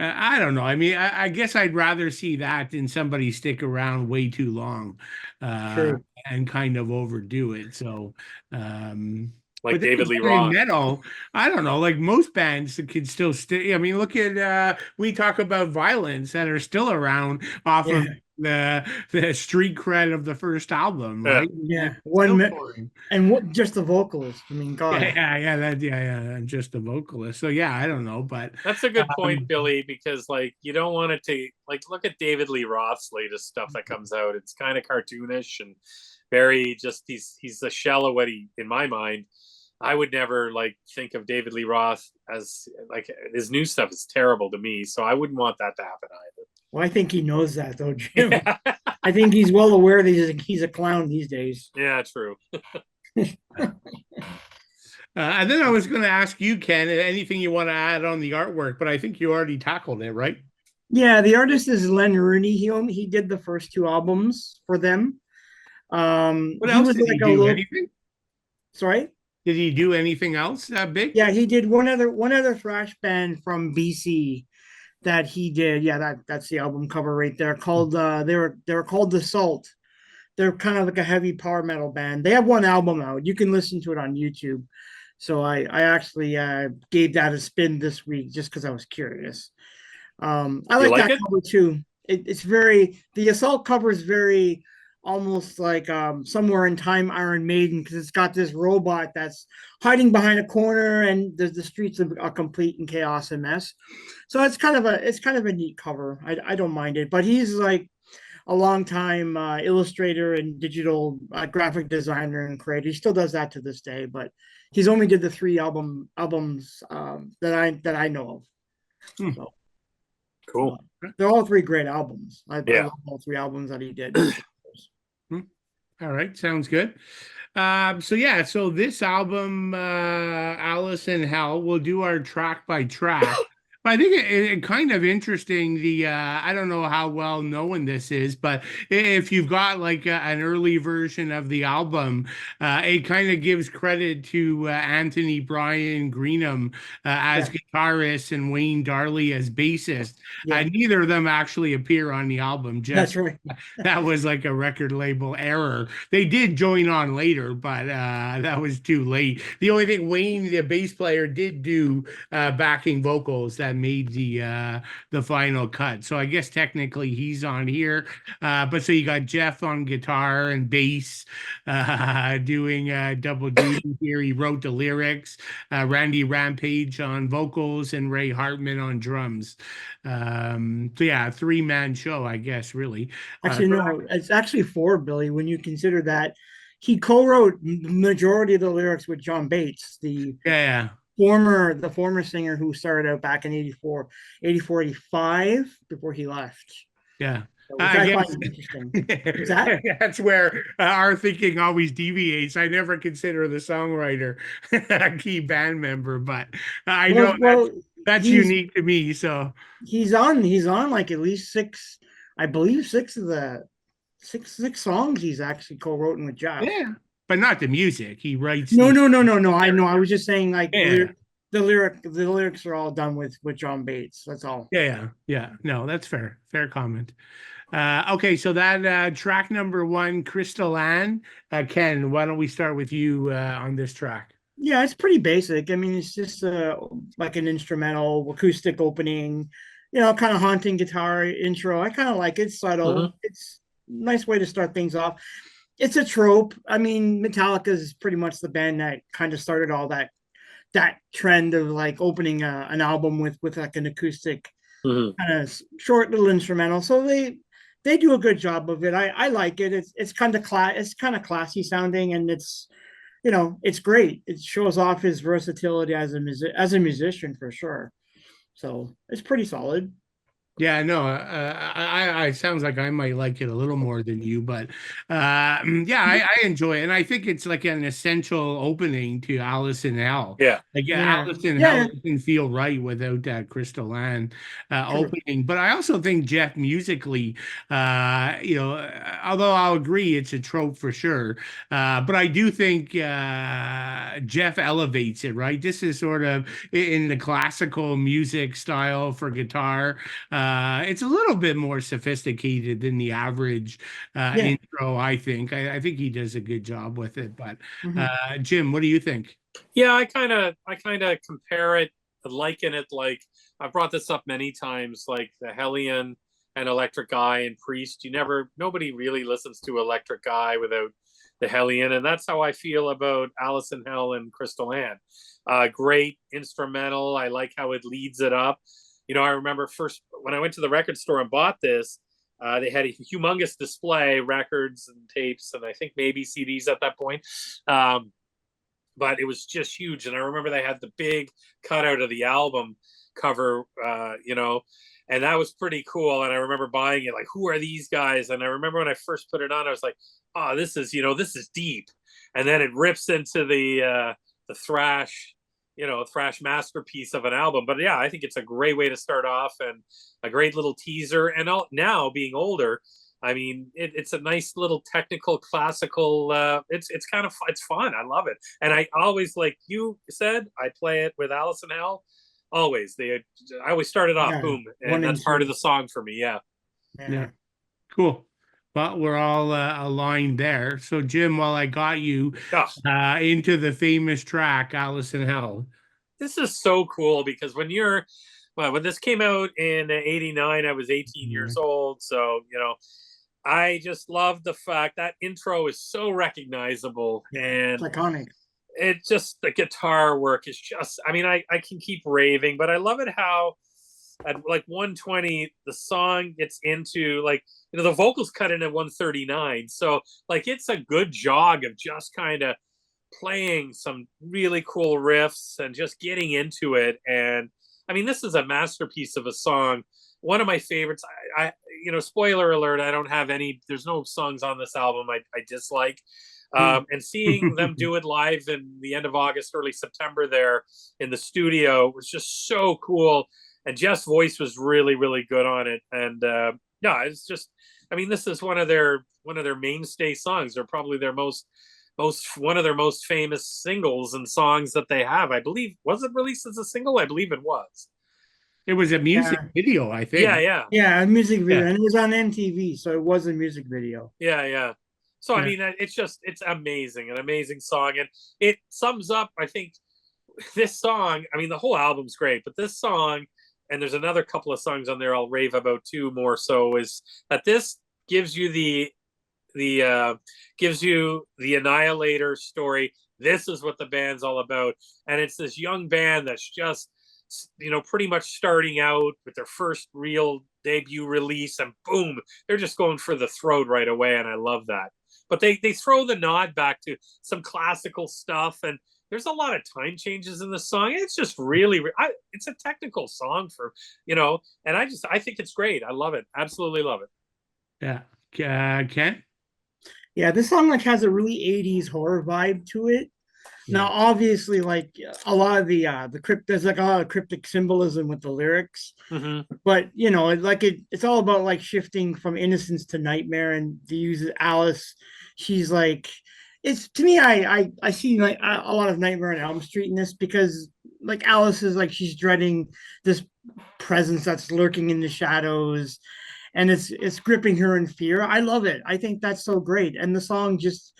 I don't know. I mean, I guess I'd rather see that than somebody stick around way too long and kind of overdo it. So, like David Lee Roth. Metal, I don't know. Like most bands that could still stay. I mean, look at we talk about Violence that are still around off of the street cred of the first album, Yeah. right? Yeah, Still touring. and what just the vocalist. I mean, God. Yeah, just the vocalist. So yeah, I don't know, but that's a good point, Billy, because like you don't want it to like look at David Lee Roth's latest stuff that comes out. It's kind of cartoonish and very just he's a shell of what he, in my mind. I would never like think of David Lee Roth as like his new stuff is terrible to me, so I wouldn't want that to happen either. Well, I think he knows that though, Jim. Yeah. I think he's well aware that he's a clown these days. Yeah, true. And then I was going to ask you, Ken, anything you want to add on the artwork, but I think you already tackled it, right? Yeah, the artist is Len Rooney. He did the first two albums for them. What He else was did like he a do? little. Anything? Sorry. Did he do anything else big? Yeah, he did one other thrash band from BC that he did. Yeah, that's the album cover right there. Called they were called The Salt. They're kind of like a heavy power metal band. They have one album out. You can listen to it on YouTube. So I actually gave that a spin this week just because I was curious. I like that it? cover too. It's very the Assault cover is very almost like somewhere in time Iron Maiden because it's got this robot that's hiding behind a corner and the streets are complete in chaos and mess. So it's kind of a neat cover. I don't mind it, but he's like a long time illustrator and digital graphic designer and creator. He still does that to this day, but he's only did the three albums that I know of. So, cool. They're all three great albums. I Yeah. love all three albums that he did. All right, sounds good. So this album, Alice in Hell, we'll do our track by track. But I think it kind of interesting. I don't know how well known this is, but if you've got like an early version of the album, it kind of gives credit to Anthony Brian Greenham as guitarist and Wayne Darley as bassist. Neither of them actually appear on the album. That's right. That was like a record label error. They did join on later, but that was too late. The only thing Wayne, the bass player, did do backing vocals that made the final cut. So I guess technically he's on here. But so you got Jeff on guitar and bass doing double duty here. He wrote the lyrics. Randy Rampage on vocals and Ray Hartman on drums. So yeah, 3-man show, I guess, really. Actually, no, it's actually 4, Billy, when you consider that he co-wrote majority of the lyrics with John Bates, the former singer who started out back in 84, 85 before he left. Yeah. I find interesting. That's where our thinking always deviates. I never consider the songwriter a key band member, but I know that's unique to me. So he's on like at least 6, I believe 6 of the six songs he's actually co-wrote with Jeff. Yeah, but not the music. He writes. No. I know. I was just saying like the lyrics are all done with John Bates. That's all. Yeah. No, that's fair. Fair comment. Okay, so that track number 1, Crystal Ann. Ken, why don't we start with you on this track? Yeah, it's pretty basic. I mean, it's just like an instrumental acoustic opening, kind of haunting guitar intro. I kind of like it. Subtle. It's a nice way to start things off. It's a trope. I mean, Metallica is pretty much the band that kind of started all that trend of like opening an album with like an acoustic kind of short little instrumental. So they do a good job of it. I like it. It's kind of classy sounding, and it's it's great. It shows off his versatility as a musician for sure. So it's pretty solid. Yeah, no, I sounds like I might like it a little more than you, but I enjoy it, and I think it's like an essential opening to Alice in Hell. Alice in Hell doesn't feel right without that Crystal Ann opening. But I also think Jeff musically, although I'll agree it's a trope for sure, but I do think Jeff elevates it. Right, this is sort of in the classical music style for guitar. It's a little bit more sophisticated than the average intro, I think. I think he does a good job with it. But Jim, what do you think? Yeah, I kind of compare it, liken it like I've brought this up many times, like the Hellion and Electric Eye and Priest. Nobody really listens to Electric Eye without the Hellion, and that's how I feel about Alice in Hell and Crystal Ann. Great instrumental. I like how it leads it up. I remember first when I went to the record store and bought this, they had a humongous display, records and tapes, and I think maybe CDs at that point. But it was just huge. And I remember they had the big cutout of the album cover, and that was pretty cool. And I remember buying it, like, who are these guys? And I remember when I first put it on, I was like, oh, this is deep. And then it rips into the thrash, thrash masterpiece of an album. But yeah, I think it's a great way to start off and a great little teaser. And now being older, I mean, it's a nice little technical classical. It's fun. I love it. And I always, like you said, I play it with Alice in Hell. Always. I always started off, boom, and that's part of the song for me. Yeah. Cool. Well, we're all aligned there. So, Jim, while I got you into the famous track Alice in Hell, this is so cool because when this came out in '89, I was 18 years old. So I just love the fact that intro is so recognizable and it's iconic. It just, the guitar work is just, I mean, I can keep raving, but I love it how at like 120 the song gets into, like, the vocals cut in at 139, so like it's a good jog of just kind of playing some really cool riffs and just getting into it. And I mean, this is a masterpiece of a song, one of my favorites. I spoiler alert, there's no songs on this album I dislike. And seeing them do it live in the end of August, early September there in the studio was just so cool. And Jeff's voice was really, really good on it. And it's just, I mean, this is one of their mainstay songs. They're probably their one of their most famous singles and songs that they have. I believe, was it released as a single? I believe it was. It was a music video, I think. Yeah, a music video, and it was on MTV, so it was a music video. Yeah. So, I mean, it's amazing, an amazing song. And it sums up, I think, this song. I mean, the whole album's great, but this song, and there's another couple of songs on there I'll rave about too more so, is that this gives you the Annihilator story. This is what the band's all about. And it's this young band that's just, pretty much starting out with their first real debut release, and boom, they're just going for the throat right away. And I love that. But they throw the nod back to some classical stuff, and there's a lot of time changes in the song. It's just really, it's a technical song for, and I think it's great. I love it. Absolutely love it. Yeah. Ken? Yeah, this song like has a really 80s horror vibe to it. Now, obviously, like a lot of there's like a lot of cryptic symbolism with the lyrics, but it's all about like shifting from innocence to nightmare. And to use Alice, she's like, it's, to me, I see like a lot of Nightmare on Elm Street in this, because like Alice is like, she's dreading this presence that's lurking in the shadows, and it's gripping her in fear. I love it. I think that's so great, and the song just.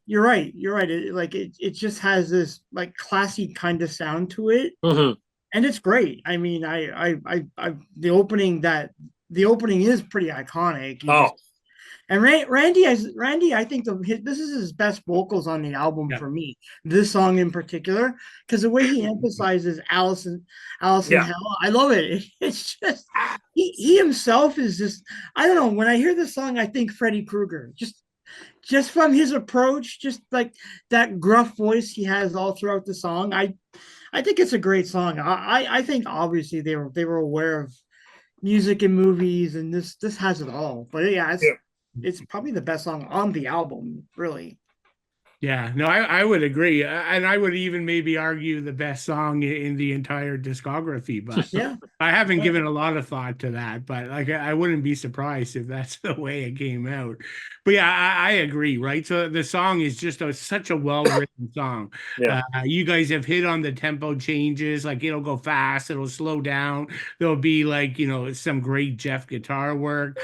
You're right. It just has this like classy kind of sound to it, and it's great. I mean, the opening is pretty iconic. And Randy, I think this is his best vocals on the album for me. This song in particular, because the way he emphasizes Alice in Hell, I love it. It's just he himself is just, I don't know. When I hear this song, I think Freddy Krueger. Just from his approach, just like that gruff voice he has all throughout the song. I think it's a great song. I think obviously they were aware of music and movies, and this has it all. But it's probably the best song on the album, really. Yeah, no, I would agree. And I would even maybe argue the best song in the entire discography. But I haven't given a lot of thought to that. But like, I wouldn't be surprised if that's the way it came out. But yeah, I agree, right? So the song is just such a well-written song. You guys have hit on the tempo changes. Like, it'll go fast, it'll slow down. There'll be like, some great Jeff guitar work.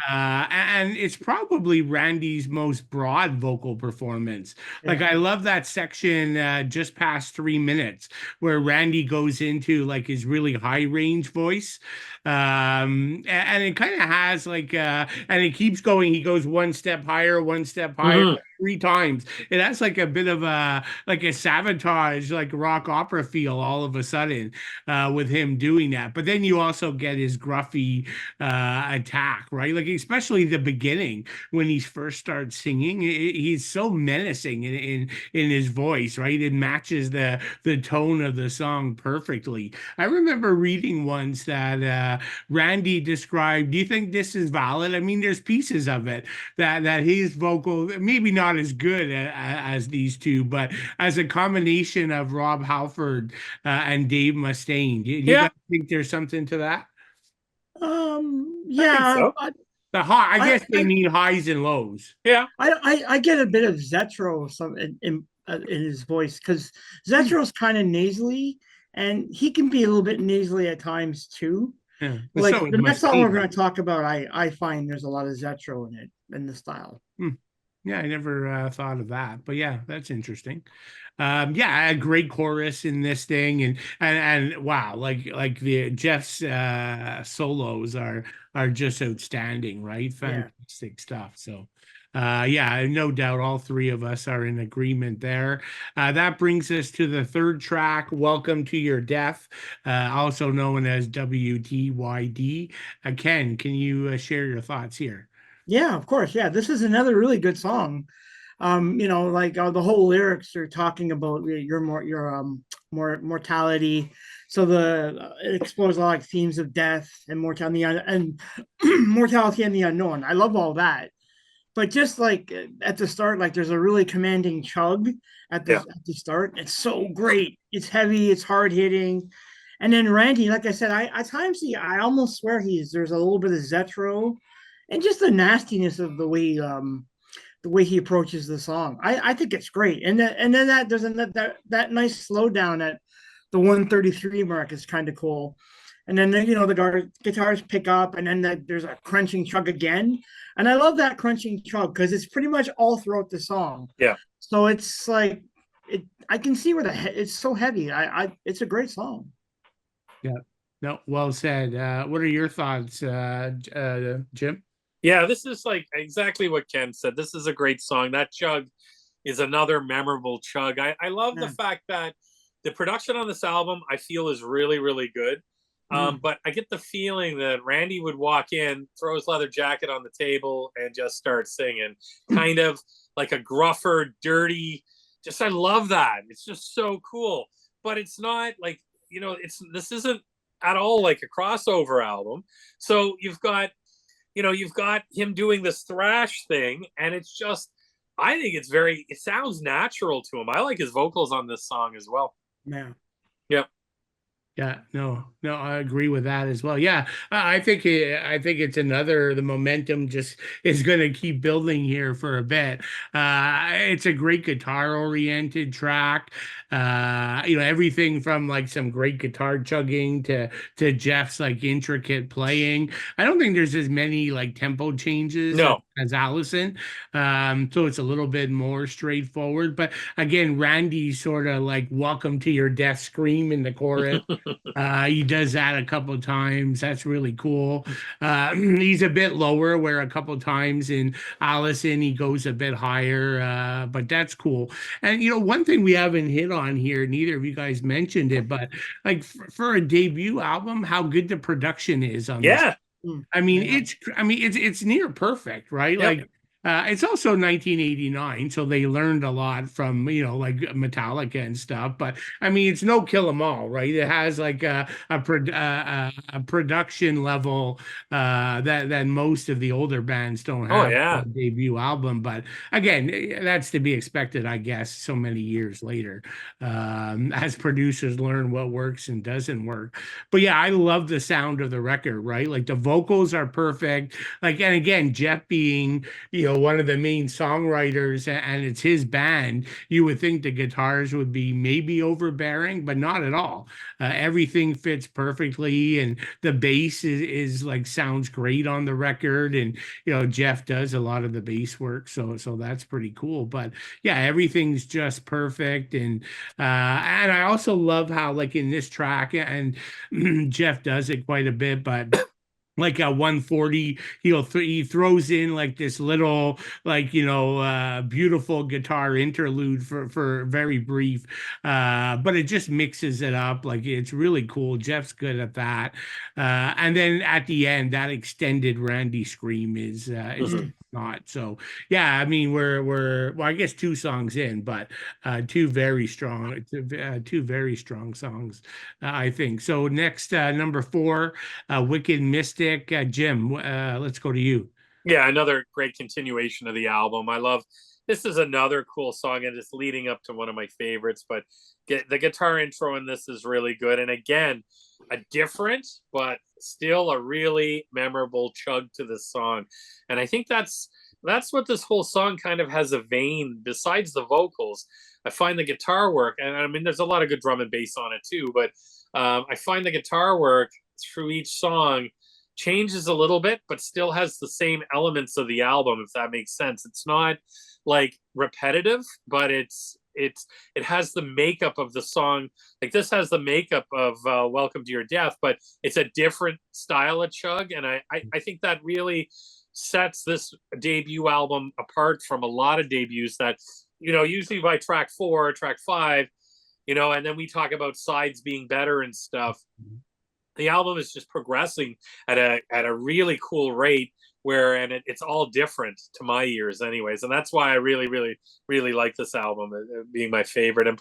And it's probably Randy's most broad vocal performance. Like I love that section just past 3 minutes where Randy goes into like his really high range voice. And it kind of has like and it keeps going. He goes one step higher. Mm-hmm. 3 times. It has like a bit of a sabotage, like rock opera feel all of a sudden with him doing that. But then you also get his gruffy attack, right? Like especially the beginning when he first starts singing, he's so menacing in his voice, right? It matches the tone of the song perfectly. I remember reading once that Randy described. Do you think this is valid? I mean, there's pieces of it that his vocal maybe not as good as these two, but as a combination of Rob Halford and Dave Mustaine. Do you Yeah, guys think there's something to that? I think Yeah, so. The high, I I, guess they mean highs and lows. Yeah. I get a bit of Zetro some in his voice because Zetro's kind of nasally, and he can be a little bit nasally at times too. Yeah, but Like so is the next song we're Mustaine. going to talk about, I find there's a lot of Zetro in it in the style. Hmm. Yeah, I never thought of that, but yeah, that's interesting. Yeah, a great chorus in this thing, and wow, like the Jeff's solos are just outstanding, right? Yeah. Fantastic stuff. So, yeah, no doubt, all three of us are in agreement there. That brings us to the third track, "Welcome to Your Death," also known as WTYD. Ken, can you share your thoughts here? Yeah, of course. Yeah, this is another really good song. Like the whole lyrics are talking about more mortality. So it explores a lot of themes of death and mortality and mortality and the unknown. I love all that. But just like at the start, like there's a really commanding chug Yeah. at the start. It's so great. It's heavy. It's hard hitting. And then Randy, like I said, I at times I almost swear there's a little bit of Zetro, and just the nastiness of the way he approaches the song. I think it's great. And then there's that nice slowdown at the 133 mark is kind of cool. And then the guitars pick up, and then there's a crunching chug again. And I love that crunching chug because it's pretty much all throughout the song. Yeah. So it's like I can see where it's so heavy. It's a great song. Yeah. No, well said. What are your thoughts, Jim? Yeah, this is like exactly what Ken said. This is a great song. That chug is another memorable chug. I love the fact that the production on this album I feel is really, really good. But I get the feeling that Randy would walk in, throw his leather jacket on the table, and just start singing, kind of like a gruffer, dirty. Just I love that. It's just so cool. But it's not like this isn't at all like a crossover album. So you've got him doing this thrash thing, and it's just I think it sounds natural to him. I like his vocals on this song as well. Yeah. Yep. Yeah, no, I agree with that as well. Yeah, I think it's the momentum just is going to keep building here for a bit. It's a great guitar oriented track. Everything from like some great guitar chugging to Jeff's like intricate playing. I don't think there's as many like tempo changes as Allison. So it's a little bit more straightforward. But again, Randy sort of like "Welcome to Your Death" scream in the chorus. He does that a couple of times. That's really cool. He's a bit lower, where a couple of times in Allison he goes a bit higher. But that's cool. And one thing we haven't hit on here, neither of you guys mentioned it, but like for a debut album, how good the production is on this. I mean, it's near perfect, right? Yep. Like it's also 1989, so they learned a lot from like Metallica and stuff. But I mean, it's no Kill 'Em All, right? It has like a production level that most of the older bands don't have. Oh yeah, for a debut album. But again, that's to be expected, I guess. So many years later, as producers learn what works and doesn't work. But yeah, I love the sound of the record, right? Like the vocals are perfect. Like, and again, Jeff being one of the main songwriters, and it's his band, you would think the guitars would be maybe overbearing, but not at all. Everything fits perfectly, and the bass is like sounds great on the record, and Jeff does a lot of the bass work, so that's pretty cool. But yeah, everything's just perfect, and I also love how, like, in this track, and Jeff does it quite a bit, but like a 140, he throws in like this little, like, beautiful guitar interlude for very brief, but it just mixes it up. Like, it's really cool. Jeff's good at that. And then at the end, that extended Randy scream is not. So yeah, I mean, we're well, I guess two songs in, but two very strong, two very strong songs, I think. So next, number 4, Wicked Mystic. Jim, let's go to you. Yeah, another great continuation of the album. I love, this is another cool song, and it's leading up to one of my favorites, but the guitar intro in this is really good. And again, a different, but still a really memorable chug to this song. And I think that's what this whole song kind of has a vein, besides the vocals. I find the guitar work, and I mean, there's a lot of good drum and bass on it too, but I find the guitar work through each song changes a little bit, but still has the same elements of the album, if that makes sense. It's not like repetitive, but it has the makeup of the song. Like, this has the makeup of Welcome to Your Death, but it's a different style of chug, and I think that really sets this debut album apart from a lot of debuts that, usually by track 4, track 5, and then we talk about sides being better and stuff. The album is just progressing at a really cool rate, and it's all different to my ears anyways. And that's why I really, really, really like this album, being my favorite. And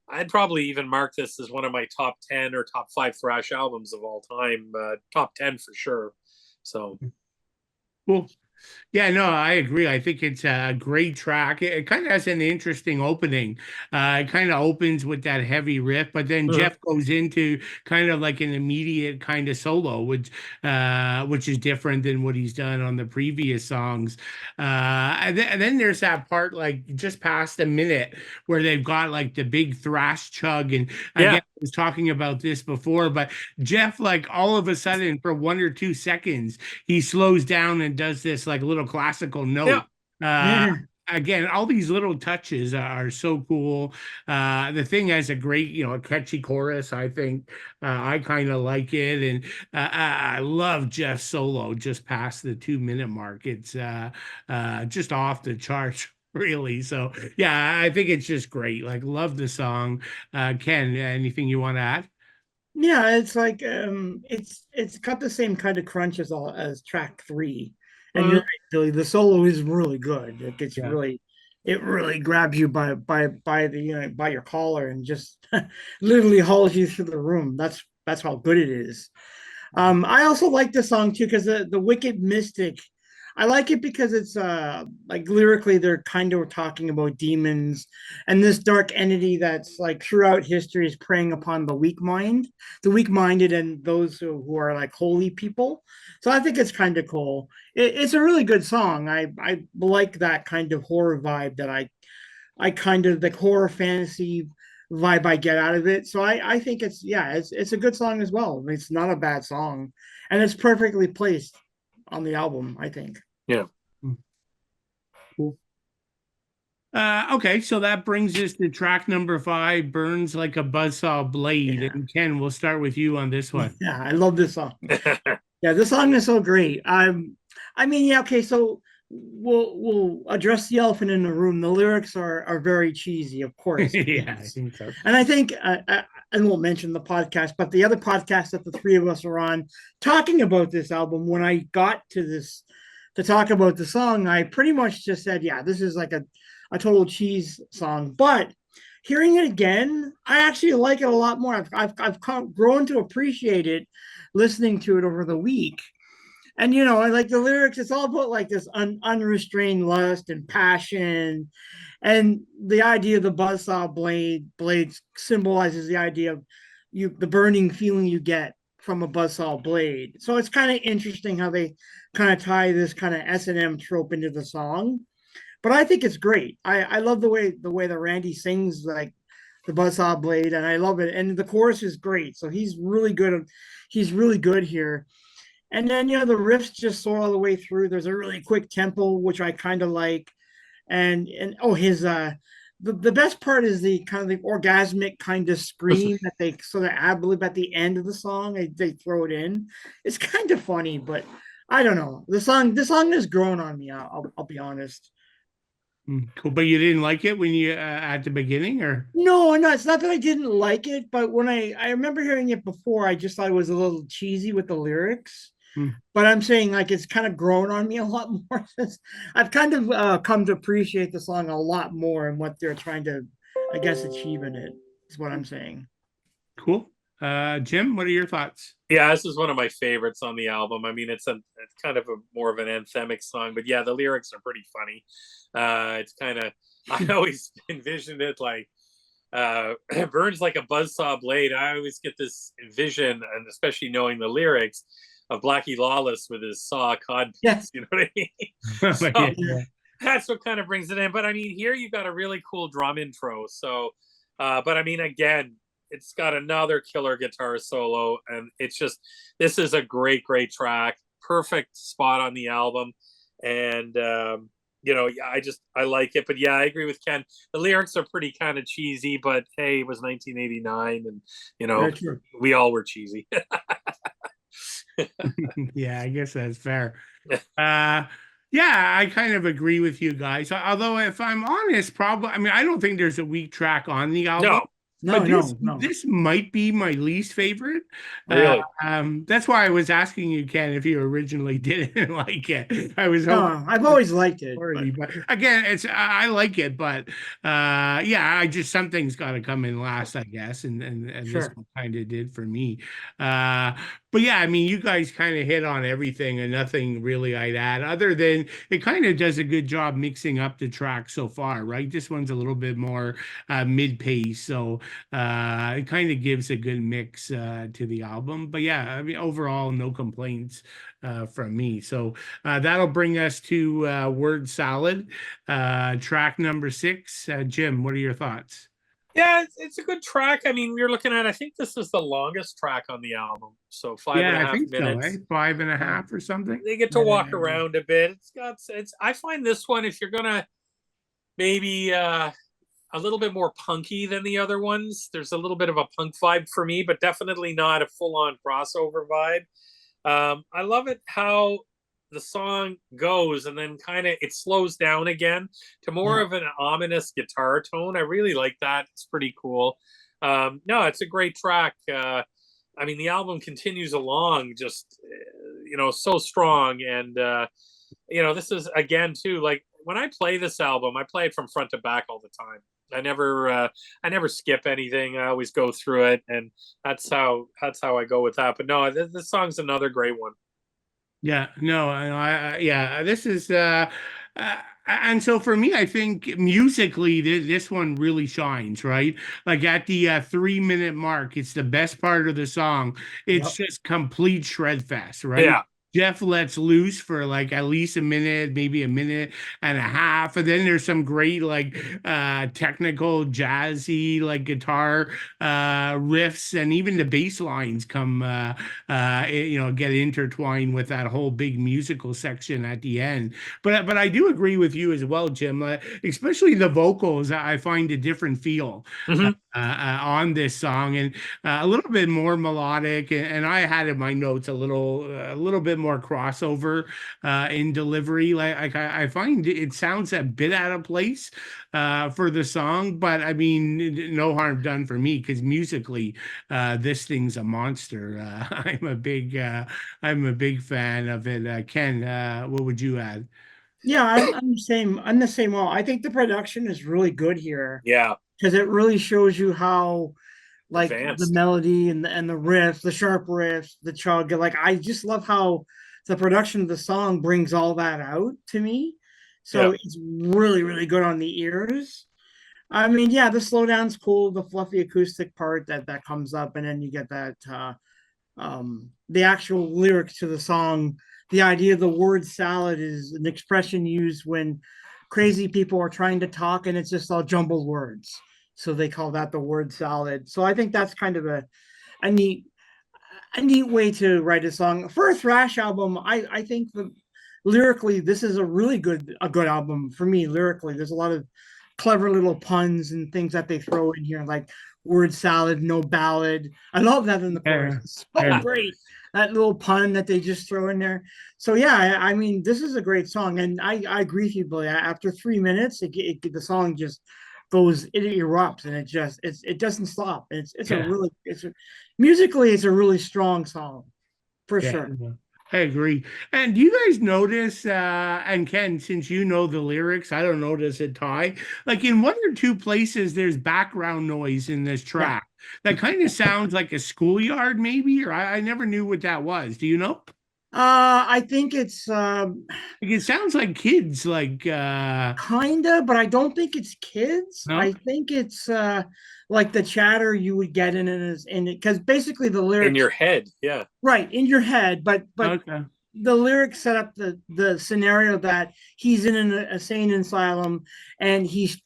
I'd probably even mark this as one of my top 10 or top 5 thrash albums of all time. Top 10 for sure. So cool. Yeah, no, I agree. I think it's a great track. It kind of has an interesting opening. It kind of opens with that heavy riff, but then Jeff goes into kind of like an immediate kind of solo, which is different than what he's done on the previous songs. And then there's that part, like just past a minute, where they've got like the big thrash chug. And again, I was talking about this before, but Jeff, like, all of a sudden, for 1 or 2 seconds, he slows down and does this like little classical note. Again, all these little touches are so cool. The thing has a great, a catchy chorus. I think I kind of like it, and I love Jeff's solo just past the 2-minute mark. It's just off the charts, really. So yeah, I think it's just great. Like, love the song. Ken, anything you want to add? Yeah, it's like it's got the same kind of crunch as track 3. And you're right, Billy, the solo is really good. Like, it really grabs you by the by your collar and just literally hauls you through the room. That's how good it is. I also like the song too, because the Wicked Mystic, I like it because it's like lyrically they're kind of talking about demons and this dark entity that's like throughout history is preying upon the weak-minded, and those who are like holy people. So I think it's kind of cool. It's a really good song. I like that kind of horror vibe that I kind of, the horror fantasy vibe I get out of it. So I think it's a good song as well. It's not a bad song, and it's perfectly placed on the album, I think. Yeah. Cool. Okay, so that brings us to track number 5, Burns Like a Buzzsaw Blade. Yeah. And Ken, we'll start with you on this one. Yeah, I love this song. Yeah, this song is so great. I mean, yeah, okay, so we'll address the elephant in the room. The lyrics are very cheesy, of course. Yeah, I think so. And I think, and we'll mention the podcast, but the other podcast that the three of us are on talking about this album, when I got to this to talk about the song, I pretty much just said, yeah, this is like a total cheese song. But hearing it again, I actually like it a lot more. I've grown to appreciate it listening to it over the week. And I like the lyrics. It's all about like this unrestrained lust and passion, and the idea of the buzzsaw blade symbolizes the idea of the burning feeling you get from a buzzsaw blade. So it's kind of interesting how they kind of tie this kind of S&M trope into the song. But I think it's great. I love the way that Randy sings like the buzzsaw blade, and I love it. And the chorus is great. So he's really good. He's really good here. And then the riffs just soar all the way through. There's a really quick tempo, which I kind of like. And oh, his the best part is the kind of the orgasmic kind of scream that they sort of ad lib at the end of the song. They throw it in. It's kind of funny, but I don't know. The song has grown on me. I'll be honest. Cool. But you didn't like it when you at the beginning, or? No, it's not that I didn't like it, but when I remember hearing it before, I just thought it was a little cheesy with the lyrics. Hmm. But I'm saying like it's kind of grown on me a lot more since I've kind of come to appreciate the song a lot more and what they're trying to, I guess, achieve in it. Is what I'm saying. Cool. Jim, what are your thoughts? Yeah, this is one of my favorites on the album. I mean, it's kind of more of an anthemic song, but yeah, the lyrics are pretty funny. It's kind of I always envisioned it like burns like a buzzsaw blade. I always get this vision, and especially knowing the lyrics of Blackie Lawless with his saw codpiece. Yes. You know what I mean? So Yeah. that's what kind of brings it in. But I mean, here you got a really cool drum intro. So, but I mean, again, it's got another killer guitar solo, and it's just this is a great track, perfect spot on the album, and I like it. But yeah, I agree with Ken. The lyrics are pretty kind of cheesy, but hey, it was 1989, and we all were cheesy. Yeah, I guess that's fair. Yeah, I kind of agree with you guys. Although, if I'm honest, probably, I mean, I don't think there's a weak track on the album. No, This might be my least favorite. Really? That's why I was asking you, Ken, if you originally didn't like it. I was hoping. I've always liked it. But again, I like it, but yeah, I just something's got to come in last, I guess, and Sure. this kind of did for me. But yeah, I mean, you guys kind of hit on everything, and nothing really I'd add other than it kind of does a good job mixing up the track so far, right? This one's a little bit more mid-pace, so it kind of gives a good mix to the album. But yeah, I mean, overall, no complaints from me. So that'll bring us to Word Salad, track number 6. Jim, what are your thoughts? Yeah, it's a good track. I mean, we were looking at, I think this is the longest track on the album. So 5.5 minutes. So, 5.5 or something. They get to walk around a bit. I find this one, if you're gonna maybe a little bit more punky than the other ones, there's a little bit of a punk vibe for me, but definitely not a full-on crossover vibe. I love it how the song goes and then kind of it slows down again to more of an ominous guitar tone. I really like that. It's pretty cool. No, it's a great track. I mean, the album continues along just so strong, and this is again too, like when I play this album, I play it from front to back all the time. I never skip anything. I always go through it, and that's how I go with that. But no, this song's another great one. Yeah, no, yeah, this is and so for me, I think musically this one really shines, right? Like at the 3-minute mark, it's the best part of the song. It's just complete shred fest, right? Yeah. Jeff lets loose for like at least a minute, maybe a minute and a half, and then there's some great like technical jazzy like guitar riffs, and even the bass lines come get intertwined with that whole big musical section at the end. But I do agree with you as well, Jim. Especially the vocals, I find a different feel on this song, and a little bit more melodic. And I had in my notes a little bit more crossover in delivery. Like I find it sounds a bit out of place for the song, but I mean, no harm done for me because musically, this thing's a monster. I'm a big fan of it. Ken, what would you add? Yeah, I'm the same. I'm the same. Well, I think the production is really good here. Yeah, because it really shows you how, like, advanced. the melody and the riffs, the sharp riffs, the chug. Like, I just love how the production of the song brings all that out to me. So it's really, really good on the ears. I mean, yeah, the slowdown's cool. The fluffy acoustic part that comes up, and then you get that the actual lyrics to the song. The idea of the word salad is an expression used when crazy people are trying to talk and it's just all jumbled words. So they call that the word salad. So I think that's kind of a neat a neat way to write a song for a thrash album. I think the lyrically this is a good album for me lyrically. There's a lot of clever little puns and things that they throw in here, like word salad, no ballad. I love that in the chorus. Yeah. It's so Yeah. great. That little pun that they just throw in there. So yeah, I mean, this is a great song, and I agree with you, Billy. After 3 minutes, the song just goes, it erupts, and it doesn't stop. It's a Yeah. really musically it's a really strong song for Yeah. sure. I agree. And do you guys notice, and Ken, since you know the lyrics, I don't notice it, Ty, like in one or two places, there's background noise in this Yeah. track that kind of sounds like a schoolyard, maybe, or I never knew what that was. Do you know? I think it's Like, it sounds like kids, like, kinda, but I don't think it's kids. no? I think it's like the chatter you would get in it is in it because basically the In lyrics your head, yeah. right in your head, but Okay. the lyrics set up the scenario that he's in an insane asylum and he's,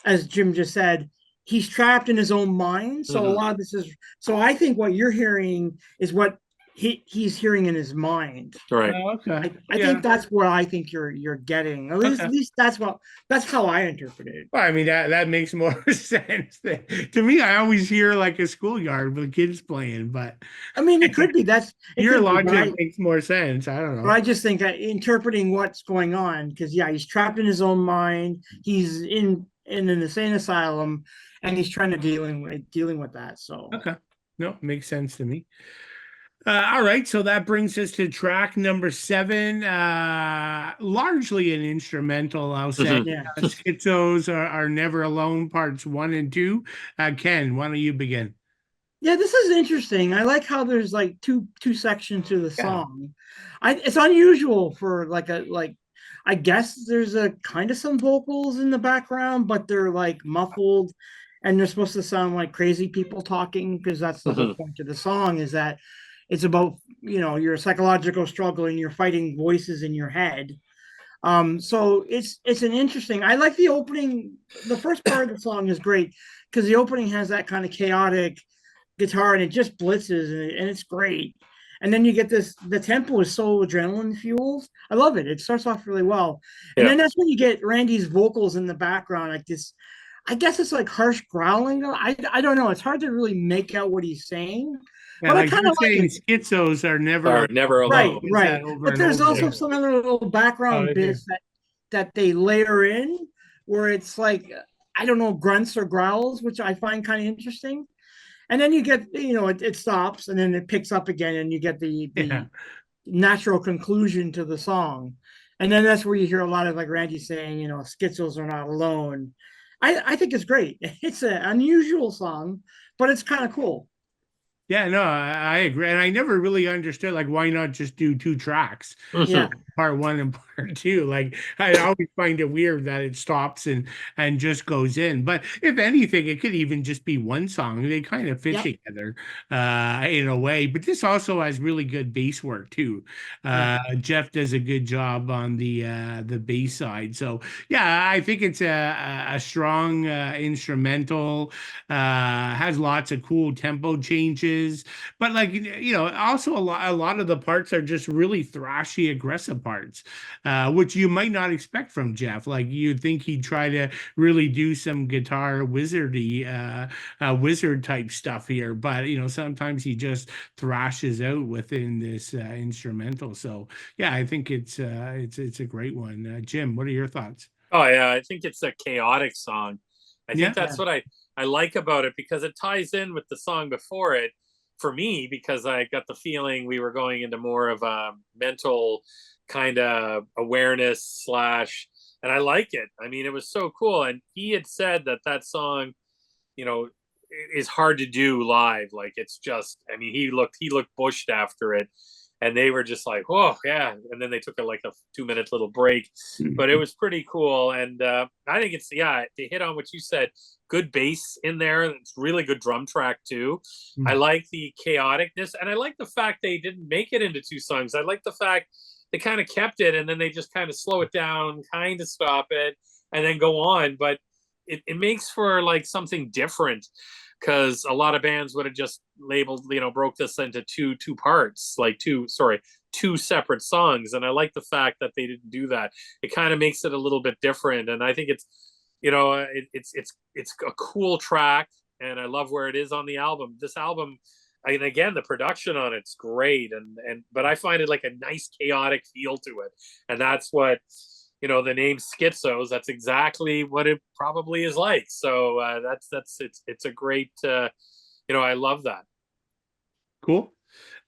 as Jim just said, he's trapped in his own mind. So a Mhm. lot of this is so I think what you're hearing is what he's hearing in his mind. Right. Okay. I Yeah. think that's what I think you're getting. At Okay. least that's how I interpret it. Well, I mean that makes more sense. To me, I always hear like a schoolyard with kids playing, but I mean, it could be it your could be, logic makes more sense. I don't but know. I just think interpreting what's going on because yeah, he's trapped in his own mind. He's in an insane asylum, and he's trying to dealing with that. So Okay. No, makes sense to me. All right, so that brings us to track number 7. Largely an instrumental, I'll say. Mhm. yeah, Schizos are Never Alone, parts 1 and 2. Ken, why don't you begin? yeah, this is interesting. I like how there's like two sections to the Yeah. song. It's unusual for like I guess there's a kind of some vocals in the background, but they're like muffled and they're supposed to sound like crazy people talking because that's the whole Mhm. point of the song is that it's about, your psychological struggle and you're fighting voices in your head. So it's an interesting. I like the opening. The first part of the song is great because the opening has that kind of chaotic guitar and it just blitzes and it's great. And then you get the tempo is so adrenaline fueled. I love it. It starts off really well. And Yeah. then that's when you get Randy's vocals in the background, like this. I guess it's like harsh growling. I don't know. It's hard to really make out what he's saying, Yeah, but I like kind you're of like saying it. schizos are never Are alone. never Right, alone. Is right. that over But and there's over also Yeah. some other little Oh, background is there? bits that they layer in where it's like I don't know grunts or growls, which I find kind of interesting. And then you get it stops and then it picks up again and you get Yeah. the natural conclusion to the song. And then that's where you hear a lot of like Randy saying, schizos are not alone. I think it's great. It's an unusual song, but it's kind of cool. Yeah, no, I agree. And I never really understood like why not just do 2 tracks? Yeah. Mhm. Part 1 and part 2. Like I always find it weird that it stops and just goes in. But if anything, it could even just be one song. They kind of fit Yep. together in a way. But this also has really good bass work too. Yeah. Jeff does a good job on the bass side. So yeah, I think it's a strong instrumental. Has lots of cool tempo changes, but like also a lot of the parts are just really thrashy, aggressive parts, which you might not expect from Jeff. Like you'd think he'd try to really do some guitar wizard type stuff here, but sometimes he just thrashes out within this instrumental. So yeah, I think it's a great one. Jim, what are your thoughts? Oh yeah, I think it's a chaotic song. I think Yeah. that's what I like about it because it ties in with the song before it for me because I got the feeling we were going into more of a mental kind of awareness slash and I like it. I mean, it was so cool and he had said that song, you know, is hard to do live. Like it's just I mean, he looked bushed after it. and they were just like, oh yeah, and then they took like a 2-minute little break, but it was pretty cool. And I think it's, yeah, to hit on what you said, good bass in there. It's really good drum track too. I like the chaoticness, and I like the fact they didn't make it into 2 songs. I like the fact they kind of kept it, and then they just kind of slow it down, kind of stop it, and then go on. But it makes for like something different, because a lot of bands would have just labeled, broke this into two parts, like two separate songs. And I like the fact that they didn't do that. It kind of makes it a little bit different, and I think it's, it's a cool track, and I love where it is on the album. This album, and again, the production on it's great, but I find it like a nice chaotic feel to it, and that's what, the name Schizos, that's exactly what it probably is like. So it's a great, I love that. Cool.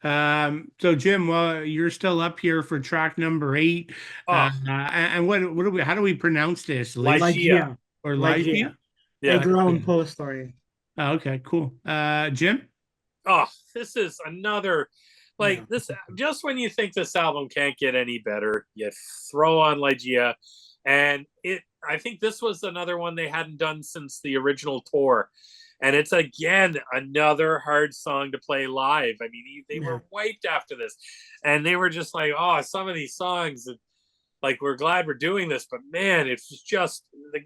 So Jim, well, you're still up here for track number 8. And what do we, how do we pronounce this? Lygia. Or Lygia? Yeah. They grow in post story. Oh, okay, cool. Jim? Oh, this is another, like, this, just when you think this album can't get any better, you throw on Lygia, and I think this was another one they hadn't done since the original tour. And it's, again, another hard song to play live. I mean, they were wiped after this, and they were just like, oh, some of these songs, like, we're glad we're doing this, but man, it's just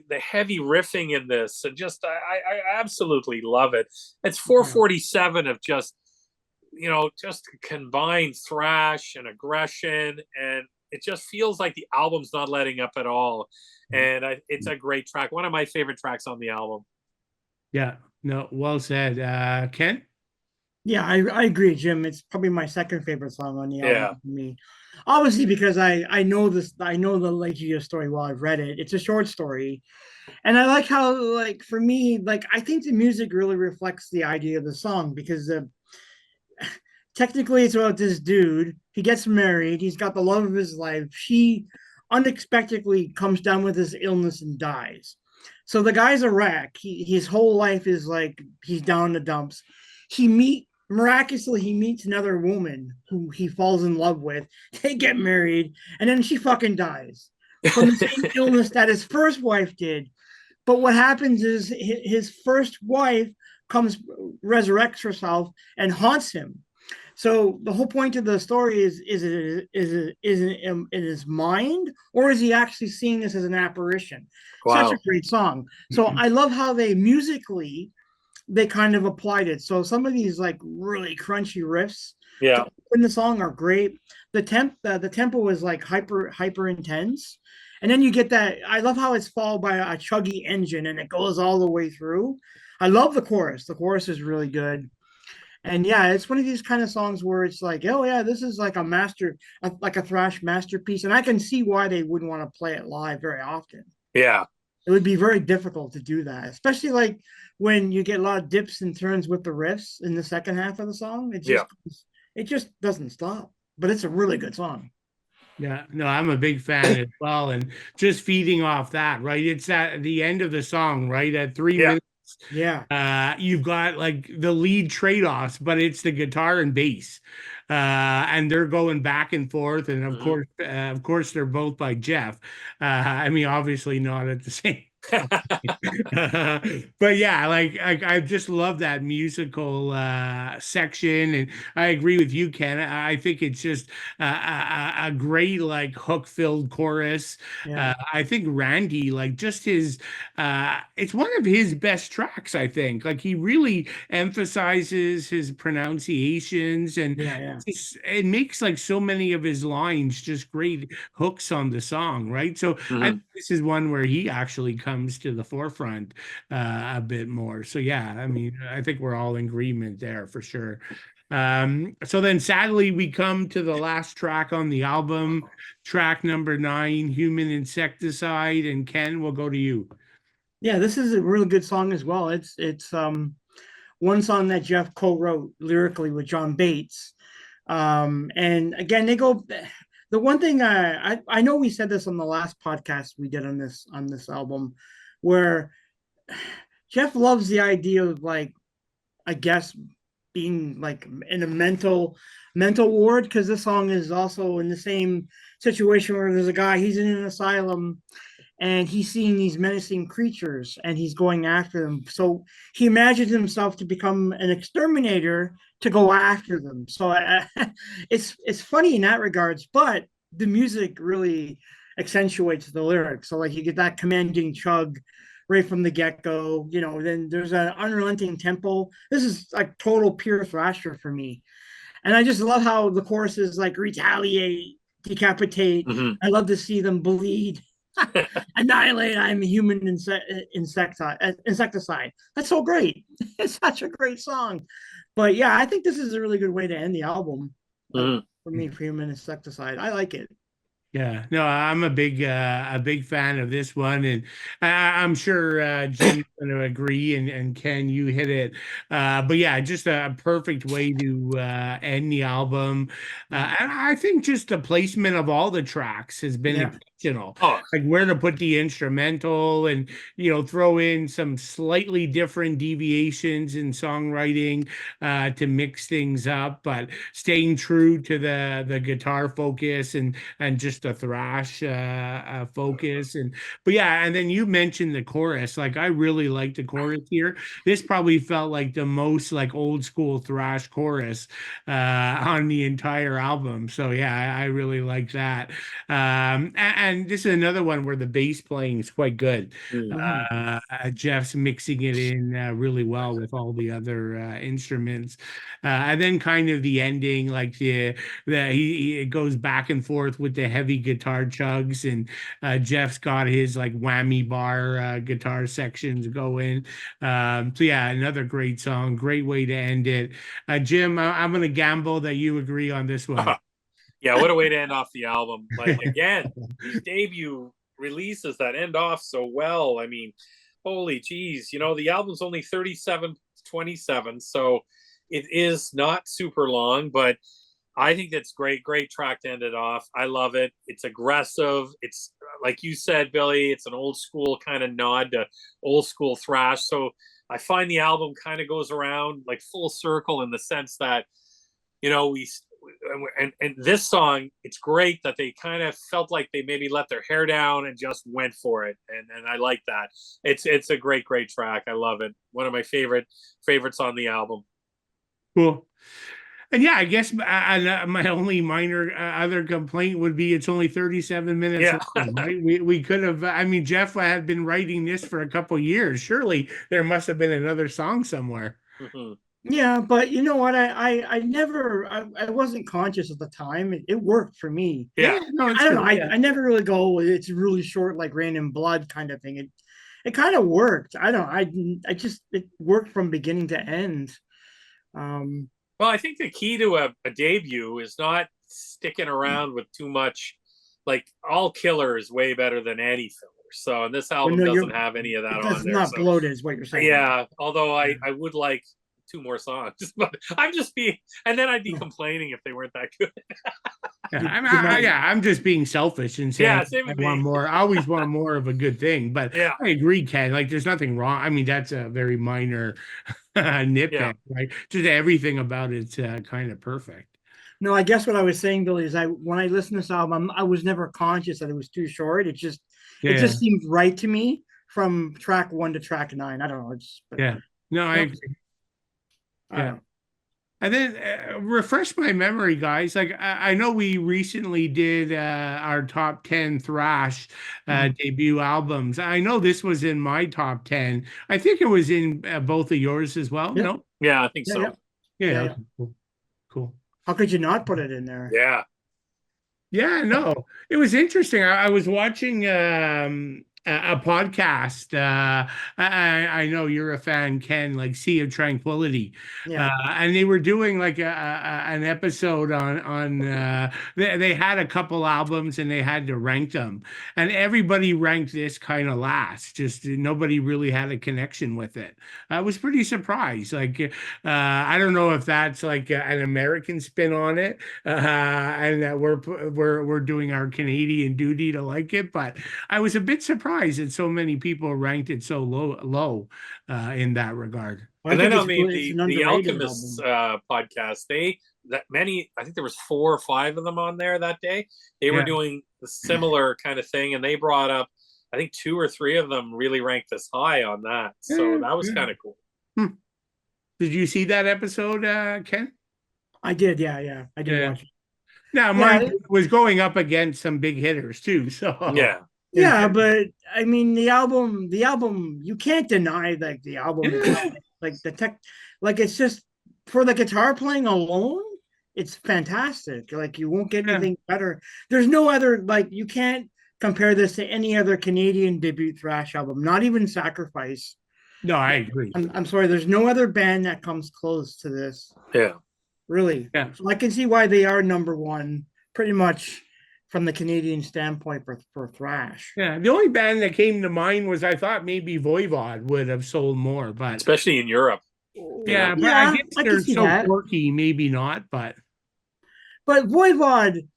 the heavy riffing in this, and just I absolutely love it. It's 447 of just, just combined thrash and aggression, and it just feels like the album's not letting up at all. And it's a great track, one of my favorite tracks on the album. Yeah, no, well said. Ken? Yeah, I agree, Jim. It's probably my second favorite song on the album for me. Obviously, because I know the Lygia story while I've read it. It's a short story. And I like how, like, for me, like, I think the music really reflects the idea of the song, because technically it's about this dude. He gets married. He's got the love of his life. She unexpectedly comes down with this illness and dies. So the guy's a wreck. His whole life is like he's down in the dumps. Miraculously, he meets another woman who he falls in love with. They get married, and then she fucking dies from the same illness that his first wife did. But what happens is his first wife resurrects herself and haunts him. So the whole point of the story is it in his mind, or is he actually seeing this as an apparition? Wow. Such a great song. So I love how they musically, they kind of applied it. So some of these like really crunchy riffs in the song are great. The tempo is like hyper intense. And then you get that. I love how it's followed by a chuggy engine, and it goes all the way through. I love the chorus. The chorus is really good. And yeah, it's one of these kind of songs where it's like, oh yeah, this is like like a thrash masterpiece. And I can see why they wouldn't want to play it live very often. Yeah. It would be very difficult to do that, especially like when you get a lot of dips and turns with the riffs in the second half of the song. It just doesn't stop. But it's a really good song. Yeah, no, I'm a big fan as well. And just feeding off that, right? It's at the end of the song, right? At 3 minutes. Yeah. You've got like the lead trade-offs, but it's the guitar and bass. And they're going back and forth. And of course, they're both by Jeff. I mean, obviously not at the same. But yeah, like I just love that musical section, and I agree with you, Ken. I think it's just a great like hook-filled chorus. I think Randy, like, just his it's one of his best tracks. I think, like, he really emphasizes his pronunciations, and it makes like so many of his lines just great hooks on the song, right? So I think this is one where he actually comes to the forefront a bit more. So yeah, I mean, I think we're all in agreement there for sure. So then sadly we come to the last track on the album, track number 9, Human Insecticide, and Ken, we'll go to you. Yeah, this is a really good song as well. It's one song that Jeff co-wrote lyrically with John Bates. And again, they go. The one thing I know we said this on the last podcast we did on this album, where Jeff loves the idea of, like, I guess, being like in a mental ward, because this song is also in the same situation where there's a guy, he's in an asylum and he's seeing these menacing creatures and he's going after them. So he imagines himself to become an exterminator to go after them. So it's funny in that regards, but the music really accentuates the lyrics. So like you get that commanding chug right from the get-go, then there's an unrelenting tempo. This is like total pure thrasher for me. And I just love how the chorus is like retaliate, decapitate. Mm-hmm. I love to see them bleed. Annihilate, I'm a human insecticide. That's so great. It's such a great song. But yeah, I think this is a really good way to end the album. Mm-hmm. For me, for human insecticide. I like it. Yeah, no, I'm a big fan of this one, and I'm sure Jim's going to agree, and Ken, you hit it. But yeah, just a perfect way to end the album. And I think just the placement of all the tracks has been exceptional. Oh. Like where to put the instrumental, and throw in some slightly different deviations in songwriting to mix things up, but staying true to the guitar focus and just a thrash focus. But yeah, and then you mentioned the chorus. Like I really like the chorus here. This probably felt like the most like old school thrash chorus on the entire album. So yeah, I really like that. And this is another one where the bass playing is quite good. Jeff's mixing it in really well with all the other instruments. And then kind of the ending, like he it goes back and forth with the heavy guitar chugs, and Jeff's got his like whammy bar guitar sections going. So yeah, another great song, great way to end it. Jim, I'm gonna gamble that you agree on this one. Yeah, what a way to end off the album. Like again, these debut releases that end off so well. I mean, holy geez, the album's only 37:27, so it is not super long, but I think that's great track to end it off. I love it. It's aggressive. It's like you said, Billy, it's an old school kind of nod to old school thrash. So I find the album kind of goes around like full circle in the sense that, and this song, it's great that they kind of felt like they maybe let their hair down and just went for it. And I like that. It's a great track. I love it. One of my favorites on the album. Cool. And yeah, I guess my only minor other complaint would be it's only 37 minutes long, right? We could have, I mean, Jeff had been writing this for a couple years. Surely there must have been another song somewhere. Mm-hmm. Yeah, but you know what? I never, I wasn't conscious at the time. It worked for me. Yeah. No, I don't know. I never really go, it's really short, like Rain and Blood kind of thing. It kind of worked. I don't know. It worked from beginning to end. Well, I think the key to a debut is not sticking around with too much. Like All Killer is way better than any filler. So, and this album doesn't have any of that on there. It's not bloated, is what you're saying. Yeah, although I would like 2 more songs, but I'm just being, and then I'd be complaining if they weren't that good. I'm just being selfish and saying same I with want me. more. I always want more of a good thing, but Yeah. I agree, Ken. Like, there's nothing wrong. I mean, that's a very minor nitpick, right? Just everything about it's kind of perfect. No, I guess what I was saying, Billy, is when I listened to this album, I was never conscious that it was too short. It just seemed right to me from track 1 to track 9. I don't know. No, I agree. Yeah. And then refresh my memory, guys. Like I know we recently did our top 10 thrash debut albums. I know this was in my top 10. I think it was in both of yours as well. Yep. No? Yeah, I think so. Yeah. Cool. How could you not put it in there? Yeah. Yeah, no, it was interesting. I was watching a podcast. I know you're a fan, Ken, like Sea of Tranquility. And they were doing like an episode on they had a couple albums and they had to rank them, and everybody ranked this kind of last. Just nobody really had a connection with it. I was pretty surprised. Like I don't know if that's like an American spin on it, and that we're doing our Canadian duty to like it, but I was a bit surprised that so many people ranked it so low in that regard. And then on it's an the underrated Alchemists album. podcast, I think there was 4 or 5 of them on there that day. They were doing a similar kind of thing, and they brought up, I think 2 or 3 of them really ranked us high on that. So that was kind of cool. Did you see that episode, Ken? I did, yeah. I did watch it. Now, mine was going up against some big hitters too. So yeah, but I mean the album, you can't deny like the album, like the tech, like it's just for the guitar playing alone, it's fantastic. Like you won't get anything better. There's no other, like you can't compare this to any other Canadian debut thrash album, not even Sacrifice. No, I agree. I'm sorry, there's no other band that comes close to this. Yeah. Really. Yeah. So I can see why they are number one, pretty much from the Canadian standpoint for thrash. Yeah. The only band that came to mind was I thought maybe Voivod would have sold more, but especially in Europe. Yeah, but I guess they're so quirky, maybe not, but Voivod,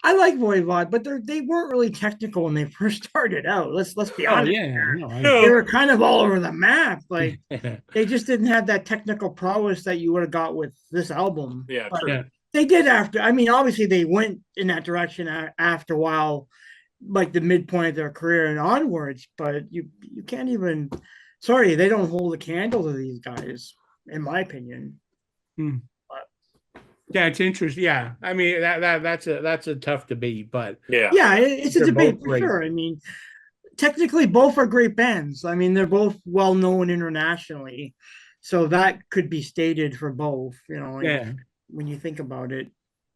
I like Voivod, but they weren't really technical when they first started out. Let's be honest. They were kind of all over the map. Like they just didn't have that technical prowess that you would have got with this album. Yeah, true. They did after. I mean, obviously they went in that direction after a while, like the midpoint of their career and onwards. But you can't even. Sorry, they don't hold a candle to these guys, in my opinion. Yeah, it's interesting. Yeah, I mean that's a tough debate, but it's a debate for sure. I mean, technically, both are great bands. I mean, they're both well known internationally, so that could be stated for both. You know, when you think about it.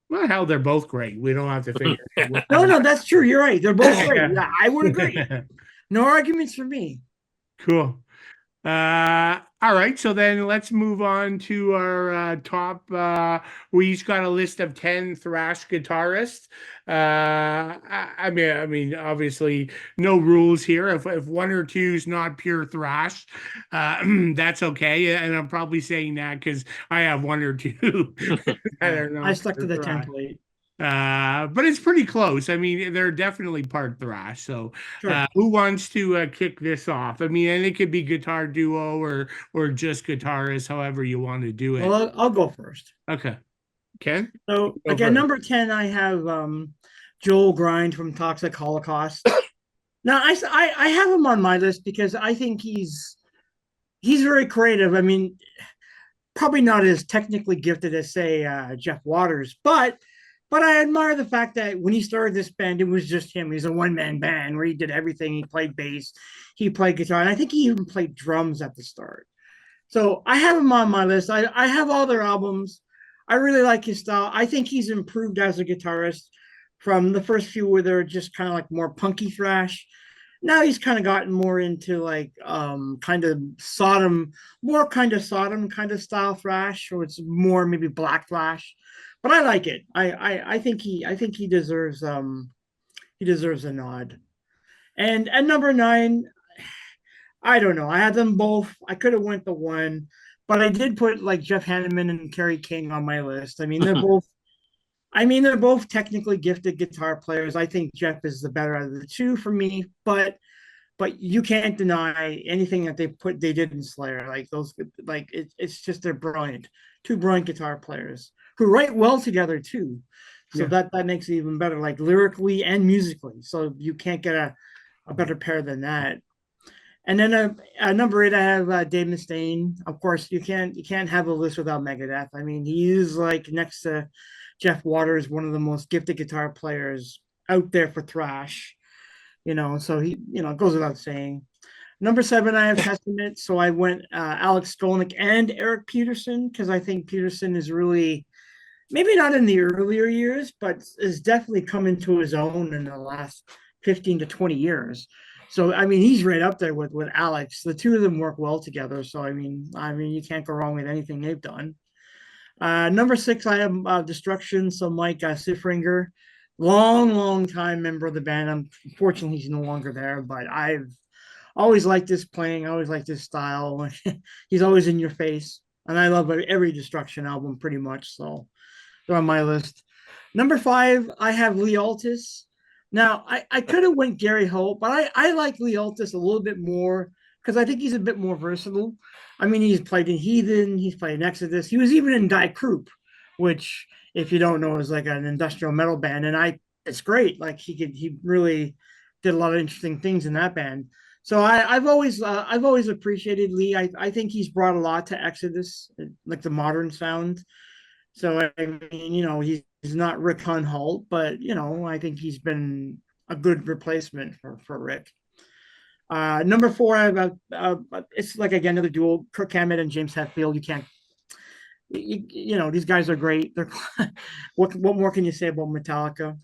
Well, hell, they're both great. We don't have to figure. No, that's true. You're right. They're both great. Yeah, I would agree. No arguments for me. Cool. All right, so then let's move on to our top. We each got a list of 10 thrash guitarists. I mean, obviously, no rules here. If 1 or 2 is not pure thrash, that's okay. And I'm probably saying that because I have 1 or 2. I stuck to the template. But it's pretty close. I mean, they're definitely part thrash. So, who wants to kick this off? I mean, and it could be guitar duo or just guitarist, however you want to do it. Well, I'll go first. Okay, Ken. So again, number 10, I have Joel Grind from Toxic Holocaust. Now, I have him on my list because I think he's very creative. I mean, probably not as technically gifted as say Jeff Waters, but I admire the fact that when he started this band, it was just him. He's a one-man band where he did everything. He played bass, he played guitar, and I think he even played drums at the start. So I have him on my list. I have all their albums. I really like his style. I think he's improved as a guitarist from the first few where they're just kind of like more punky thrash. Now he's kind of gotten more into like kind of Sodom kind of style thrash, or it's more maybe black thrash. But I like it. I think he deserves a nod. And at number 9, I don't know. I had them both. I could have went the 1, but I did put like Jeff Hanneman and Kerry King on my list. I mean, they're both technically gifted guitar players. I think Jeff is the better of the 2 for me, but you can't deny anything that they did in Slayer. Like those, like it's just they're brilliant. 2 brilliant guitar players who write well together too. So that makes it even better, like lyrically and musically. So you can't get a better pair than that. And then number 8, I have Dave Mustaine. Of course, you can't have a list without Megadeth. I mean, he is like next to Jeff Waters, one of the most gifted guitar players out there for thrash. You know, so he, it goes without saying. Number 7, I have Testament. So I went Alex Skolnick and Eric Peterson because I think Peterson is really, maybe not in the earlier years, but is definitely come into his own in the last 15 to 20 years. So, I mean, he's right up there with Alex. The 2 of them work well together. So, I mean, you can't go wrong with anything they've done. Number 6, I have Destruction. So Mike Sifringer, long time member of the band. Unfortunately, he's no longer there, but I've always liked his playing. I always liked his style. He's always in your face. And I love every Destruction album pretty much. So they're on my list. Number 5, I have Lee Altus. Now, I could have went Gary Holt, but I like Lee Altus a little bit more because I think he's a bit more versatile. I mean, he's played in Heathen, he's played in Exodus. He was even in Die Krupp, which, if you don't know, is like an industrial metal band. And it's great. Like he really did a lot of interesting things in that band. So I've always appreciated Lee. I think he's brought a lot to Exodus, like the modern sound. So I mean, he's not Rick Hunholt, but I think he's been a good replacement for Rick. Number four, it's like again another duel: Kirk Hammett and James Hetfield. You can't, these guys are great. They're what more can you say about Metallica?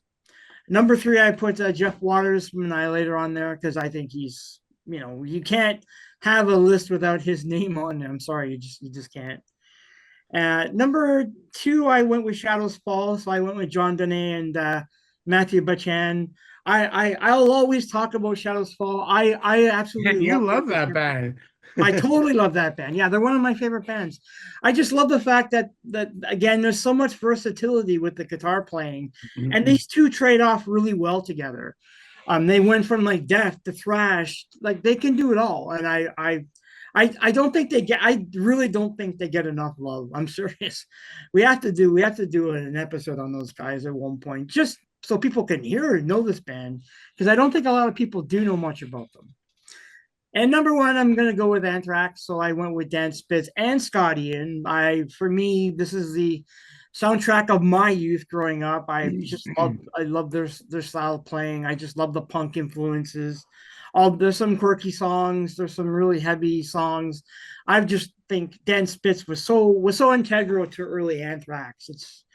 Number three, I put Jeff Waters from Annihilator on there because I think he's, you can't have a list without his name on it. I'm sorry, you just can't. Number two, I went with Shadows Fall, so I went with John Donay and Matthew Bachan. I'll always talk about Shadows Fall. I absolutely love that band. I totally love that band. Yeah, they're one of my favorite bands. I just love the fact that again, there's so much versatility with the guitar playing, and these two trade off really well together. They went from like death to thrash, like they can do it all, and I don't think I really don't think they get enough love. I'm serious. We have to do an episode on those guys at one point, just so people can hear and know this band, because I don't think a lot of people do know much about them. And number one, I'm gonna go with Anthrax. So I went with Dan Spitz and Scotty. And for me, this is the soundtrack of my youth growing up. I love their style of playing. I just love the punk influences. There's some quirky songs. There's some really heavy songs. I just think Dan Spitz was so integral to early Anthrax. It's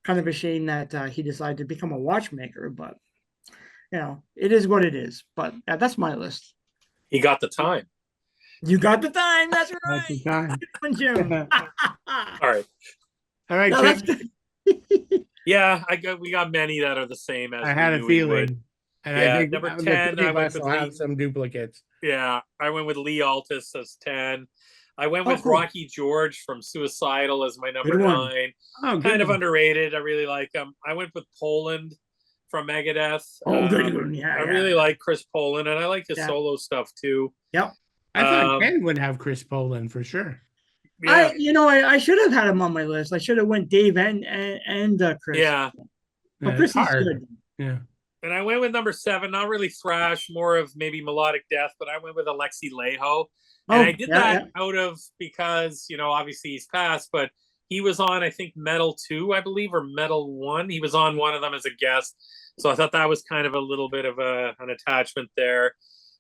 kind of a shame that he decided to become a watchmaker, but it is what it is. But yeah, that's my list. He got the time. You got the time. That's right. That's the time. Jim. All right, No, Jim. Yeah, we got many that are the same as I had a feeling. And yeah, I think number 10, I went with have some duplicates. Yeah, I went with Lee Altus as 10. I went with Rocky George from Suicidal as my number 9. Kind of underrated. I really like him. I went with Poland from Megadeth. Good one. Yeah, I really like Chris Poland, and I like his solo stuff too. Yep. I thought Ken would have Chris Poland for sure. Yeah. I should have had him on my list. I should have went Dave and Chris. Yeah. But Chris is good. Yeah. And I went with number 7, not really thrash, more of maybe melodic death, but I went with Alexi Laiho. And I did that out of, because, obviously he's passed, but he was on, I think, Metal 2, I believe, or Metal 1. He was on one of them as a guest. So I thought that was kind of a little bit of an attachment there.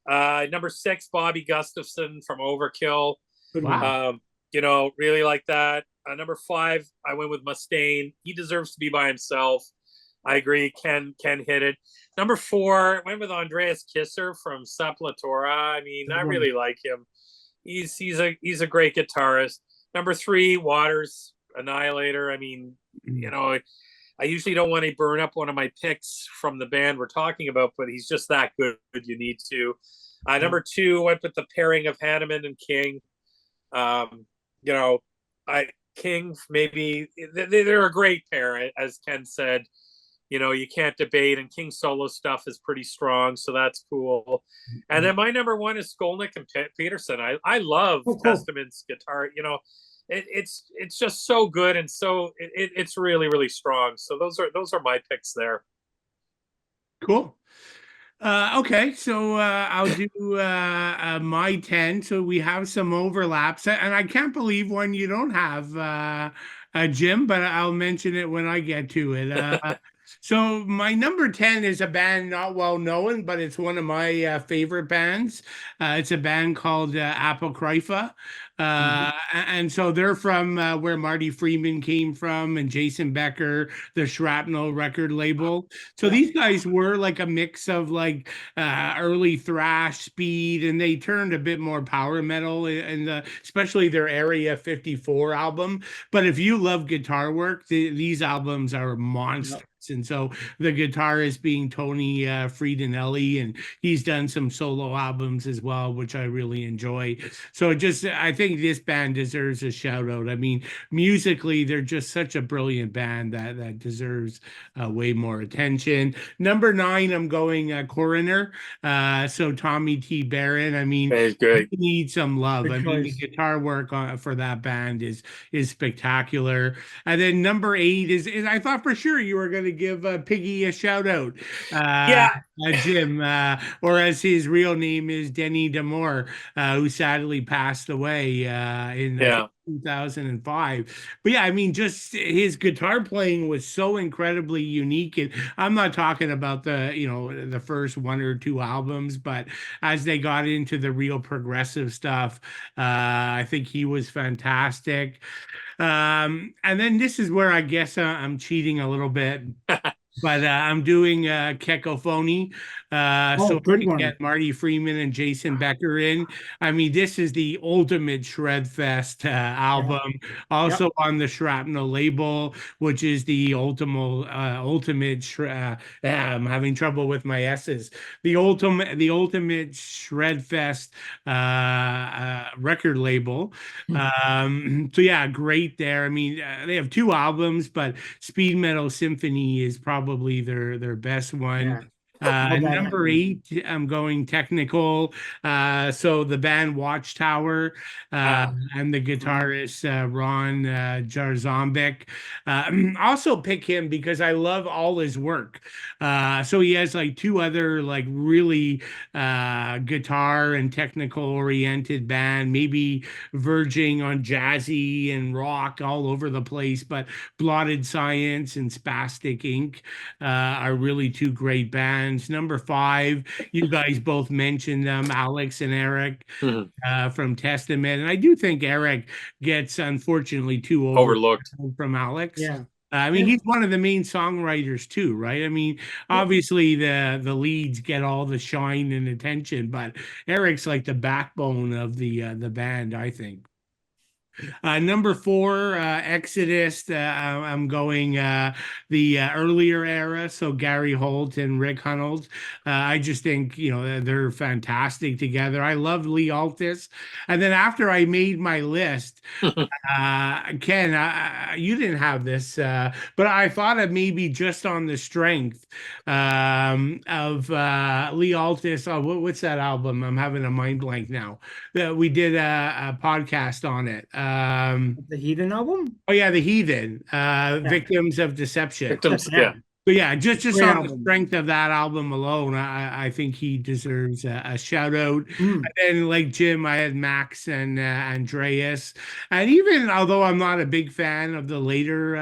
Number 6, Bobby Gustafson from Overkill. Wow. Really like that. Number 5, I went with Mustaine. He deserves to be by himself. I agree. Ken hit it. Number 4, I went with Andreas Kisser from Sepultura. I mean, I really like him. He's a great guitarist. Number 3, Waters, Annihilator. I mean, I usually don't want to burn up one of my picks from the band we're talking about, but he's just that good. You need to. Number 2, went with the pairing of Hanneman and King. King, maybe they're a great pair, as Ken said. You can't debate, and King's solo stuff is pretty strong, so that's cool. And then my number 1 is Skolnick and Peterson. I love Testament's guitar. It's just so good, and so it's really, really strong. So those are my picks there. Cool. Okay, so I'll do my 10. So we have some overlaps, and I can't believe one you don't have, Jim, but I'll mention it when I get to it. So my number 10 is a band not well known, but it's one of my favorite bands. It's a band called Apocrypha. And so they're from where Marty Friedman came from, and Jason Becker, the Shrapnel record label. So these guys were like a mix of like early thrash, speed, and they turned a bit more power metal in especially their Area 54 album. But if you love guitar work, these albums are monsters. And so the guitarist being Tony Friedinelli, and he's done some solo albums as well, which I really enjoy. So I think this band deserves a shout out. I mean, musically, they're just such a brilliant band that deserves way more attention. Number 9, I'm going Coroner. So Tommy T. Barron. I mean, great. he needs some love. Good I mean, the choice. guitar work for that band is spectacular. And then number 8 is I thought for sure you were going to give Piggy a shout out. Yeah. Jim, or as his real name is, Denny Damore, who sadly passed away in 2005. But yeah, I mean, just his guitar playing was so incredibly unique. And I'm not talking about the first 1 or 2 albums, but as they got into the real progressive stuff, I think he was fantastic. And then this is where I guess I'm cheating a little bit. But I'm doing Cacophony. So Good one. get Marty Freeman and Jason Becker in. I mean, this is the ultimate Shred Fest album. Also on the Shrapnel label, which is the ultimate. I'm having trouble with my S's. The ultimate Shred Fest record label. So yeah, great there. I mean, they have 2 albums, but Speed Metal Symphony is probably their best one. Number 8, I'm going technical. So the band Watchtower and the guitarist Ron Jarzombek. Also pick him because I love all his work. So he has like 2 other like really guitar and technical oriented band, maybe verging on jazzy and rock all over the place, but Blotted Science and Spastic Inc. Are really 2 great bands. Number 5, you guys both mentioned them, Alex and Eric from Testament. And I do think Eric gets, unfortunately, too overlooked from Alex. Yeah. I mean, he's one of the main songwriters too, right? I mean, obviously the leads get all the shine and attention, but Eric's like the backbone of the band, I think. Number 4, Exodus. I'm going the earlier era, so Gary Holt and Rick Hunold. I just think they're fantastic together. I love Lee Altus, and then after I made my list, Ken, you didn't have this, but I thought of maybe just on the strength of Lee Altus. Oh, what's that album? I'm having a mind blank now. We did a podcast on it. The Heathen album? Oh yeah, The Heathen, Victims of Deception. Victims, So yeah, just Great on album. the strength of that album alone, I think he deserves a shout out. And then like Jim, I had Max and Andreas, and even although I'm not a big fan of the later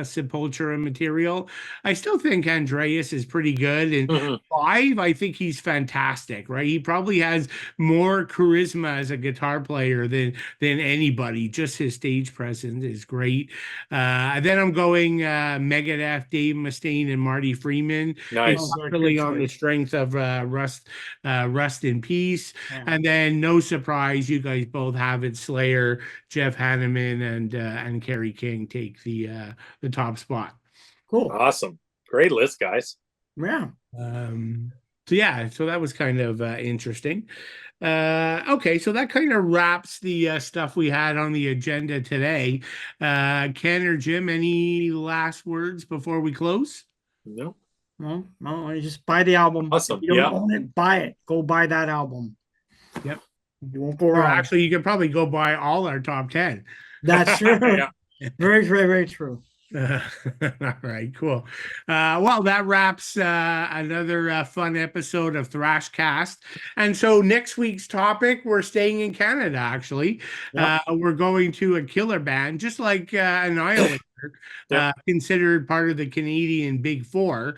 Sepultura material, I still think Andreas is pretty good. And 5, I think he's fantastic. Right, he probably has more charisma as a guitar player than anybody. Just his stage presence is great. Then I'm going Megadeth, Dave Mustaine and Marty Freeman. nice. Really on the strength of Rust in Peace. And then no surprise, you guys both have it. Slayer, Jeff Hanneman and Kerry King take the top spot. Cool. Awesome. Great list, guys. Yeah. So that was kind of interesting. Okay, so that kind of wraps the stuff we had on the agenda today. Ken or Jim, any last words before we close? No. No, you just buy the album. Awesome. If you don't own it, buy it. Go buy that album. Yep. You won't go wrong. Actually, you could probably go buy all our top 10. That's true. Very, very, very true. All right, cool. Well, that wraps another fun episode of Thrashcast. And so next week's topic, we're staying in Canada, actually. We're going to a killer band, just like Annihilator. Considered part of the Canadian Big Four,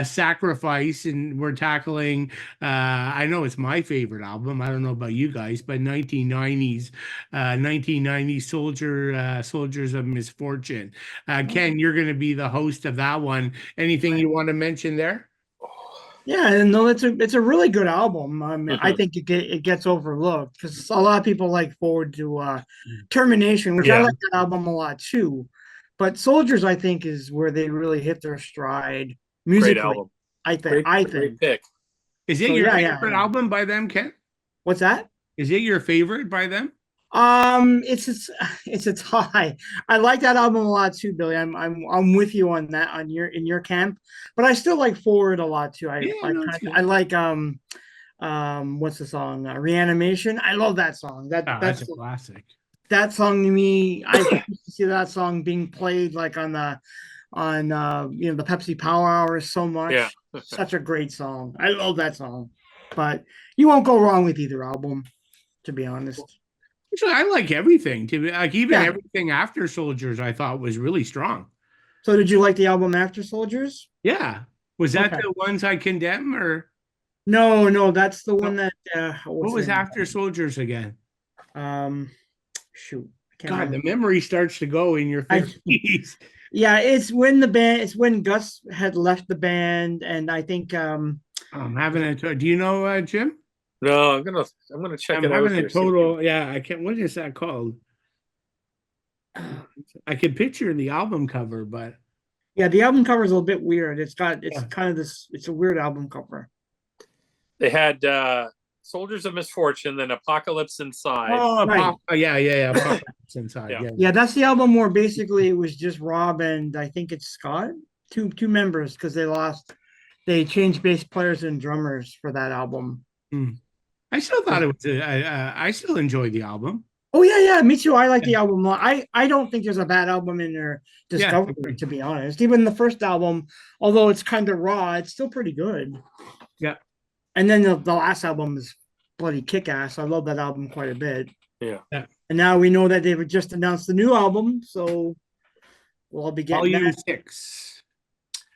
Sacrifice, and we're tackling I know it's my favorite album, I don't know about you guys, but 1990s Soldiers of Misfortune. Ken, you're going to be the host of that one. Anything you want to mention there? Yeah, no, it's a really good album. I mean, I think it gets overlooked because a lot of people like Forward to Termination, which I like that album a lot too. But Soldiers, I think, is where they really hit their stride Great musically. album. I think. Great pick. Is it So, your yeah. favorite album by them, Ken? What's that? Is it your favorite by them? It's a tie. I like that album a lot too, Billy. I'm with you on that on your in your camp, but I still like Forward a lot too. Yeah, no, it's I good. like what's the song? Reanimation. I love that song. That's a classic. That song to me, I used to see that song being played like on the the Pepsi Power Hour so much. Yeah. Such a great song. I love that song. But you won't go wrong with either album, to be honest. Actually, I like everything. To be like even Yeah. everything after Soldiers, I thought was really strong. So did you like the album After Soldiers? Yeah. Was that Okay. the ones I condemn, or No, that's the one no, that what what's the was name? after Soldiers again? Um shoot. I can't God, the remember. memory starts to go in your I 50s. yeah, it's when Gus had left the band, and I think I'm having a. Do you know, Jim? No, I'm gonna check I'm it out having a here. total. Yeah, I can't. What is that called? I could picture the album cover, but yeah, the album cover is a little bit weird. It's yeah. kind of this. It's a weird album cover. They had Soldiers of Misfortune, then Apocalypse Inside. Oh, Right. yeah. Apocalypse Inside. Yeah. Yeah. Yeah, that's the album where basically it was just Rob and I think it's Scott, two members because they changed bass players and drummers for that album. Hmm. I still thought it was. I still enjoyed the album. Oh yeah, me too. I like the album a lot. I don't think there's a bad album in their Yeah. discovery, to be honest. Even the first album, although it's kind of raw, it's still pretty good. Yeah. And then the last album is bloody kick ass. I love that album quite a bit. Yeah. And now we know that they've just announced the new album, so we'll all be getting Volume that. 6.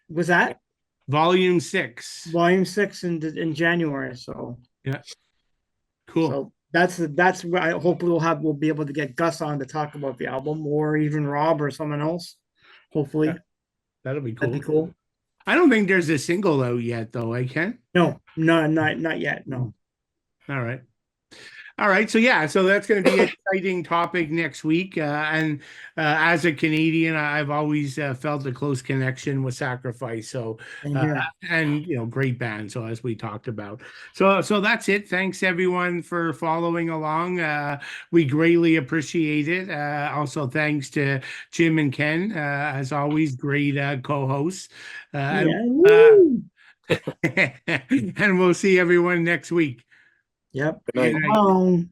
Was that Volume 6. Volume 6 in January? So Yeah. Cool. So that's where I hope we'll be able to get Gus on to talk about the album, or even Rob or someone else. Hopefully, Yeah. That'll be cool. that'd be cool. I don't think there's a single out yet, though. I can. No, not yet. No. All right. All right. So yeah, so that's going to be an exciting topic next week. And as a Canadian, I've always felt a close connection with Sacrifice. So and great band. So as we talked about, so that's it. Thanks everyone for following along. We greatly appreciate it. Also, thanks to Jim and Ken, as always, great co-hosts. And we'll see everyone next week. Yep. Good night.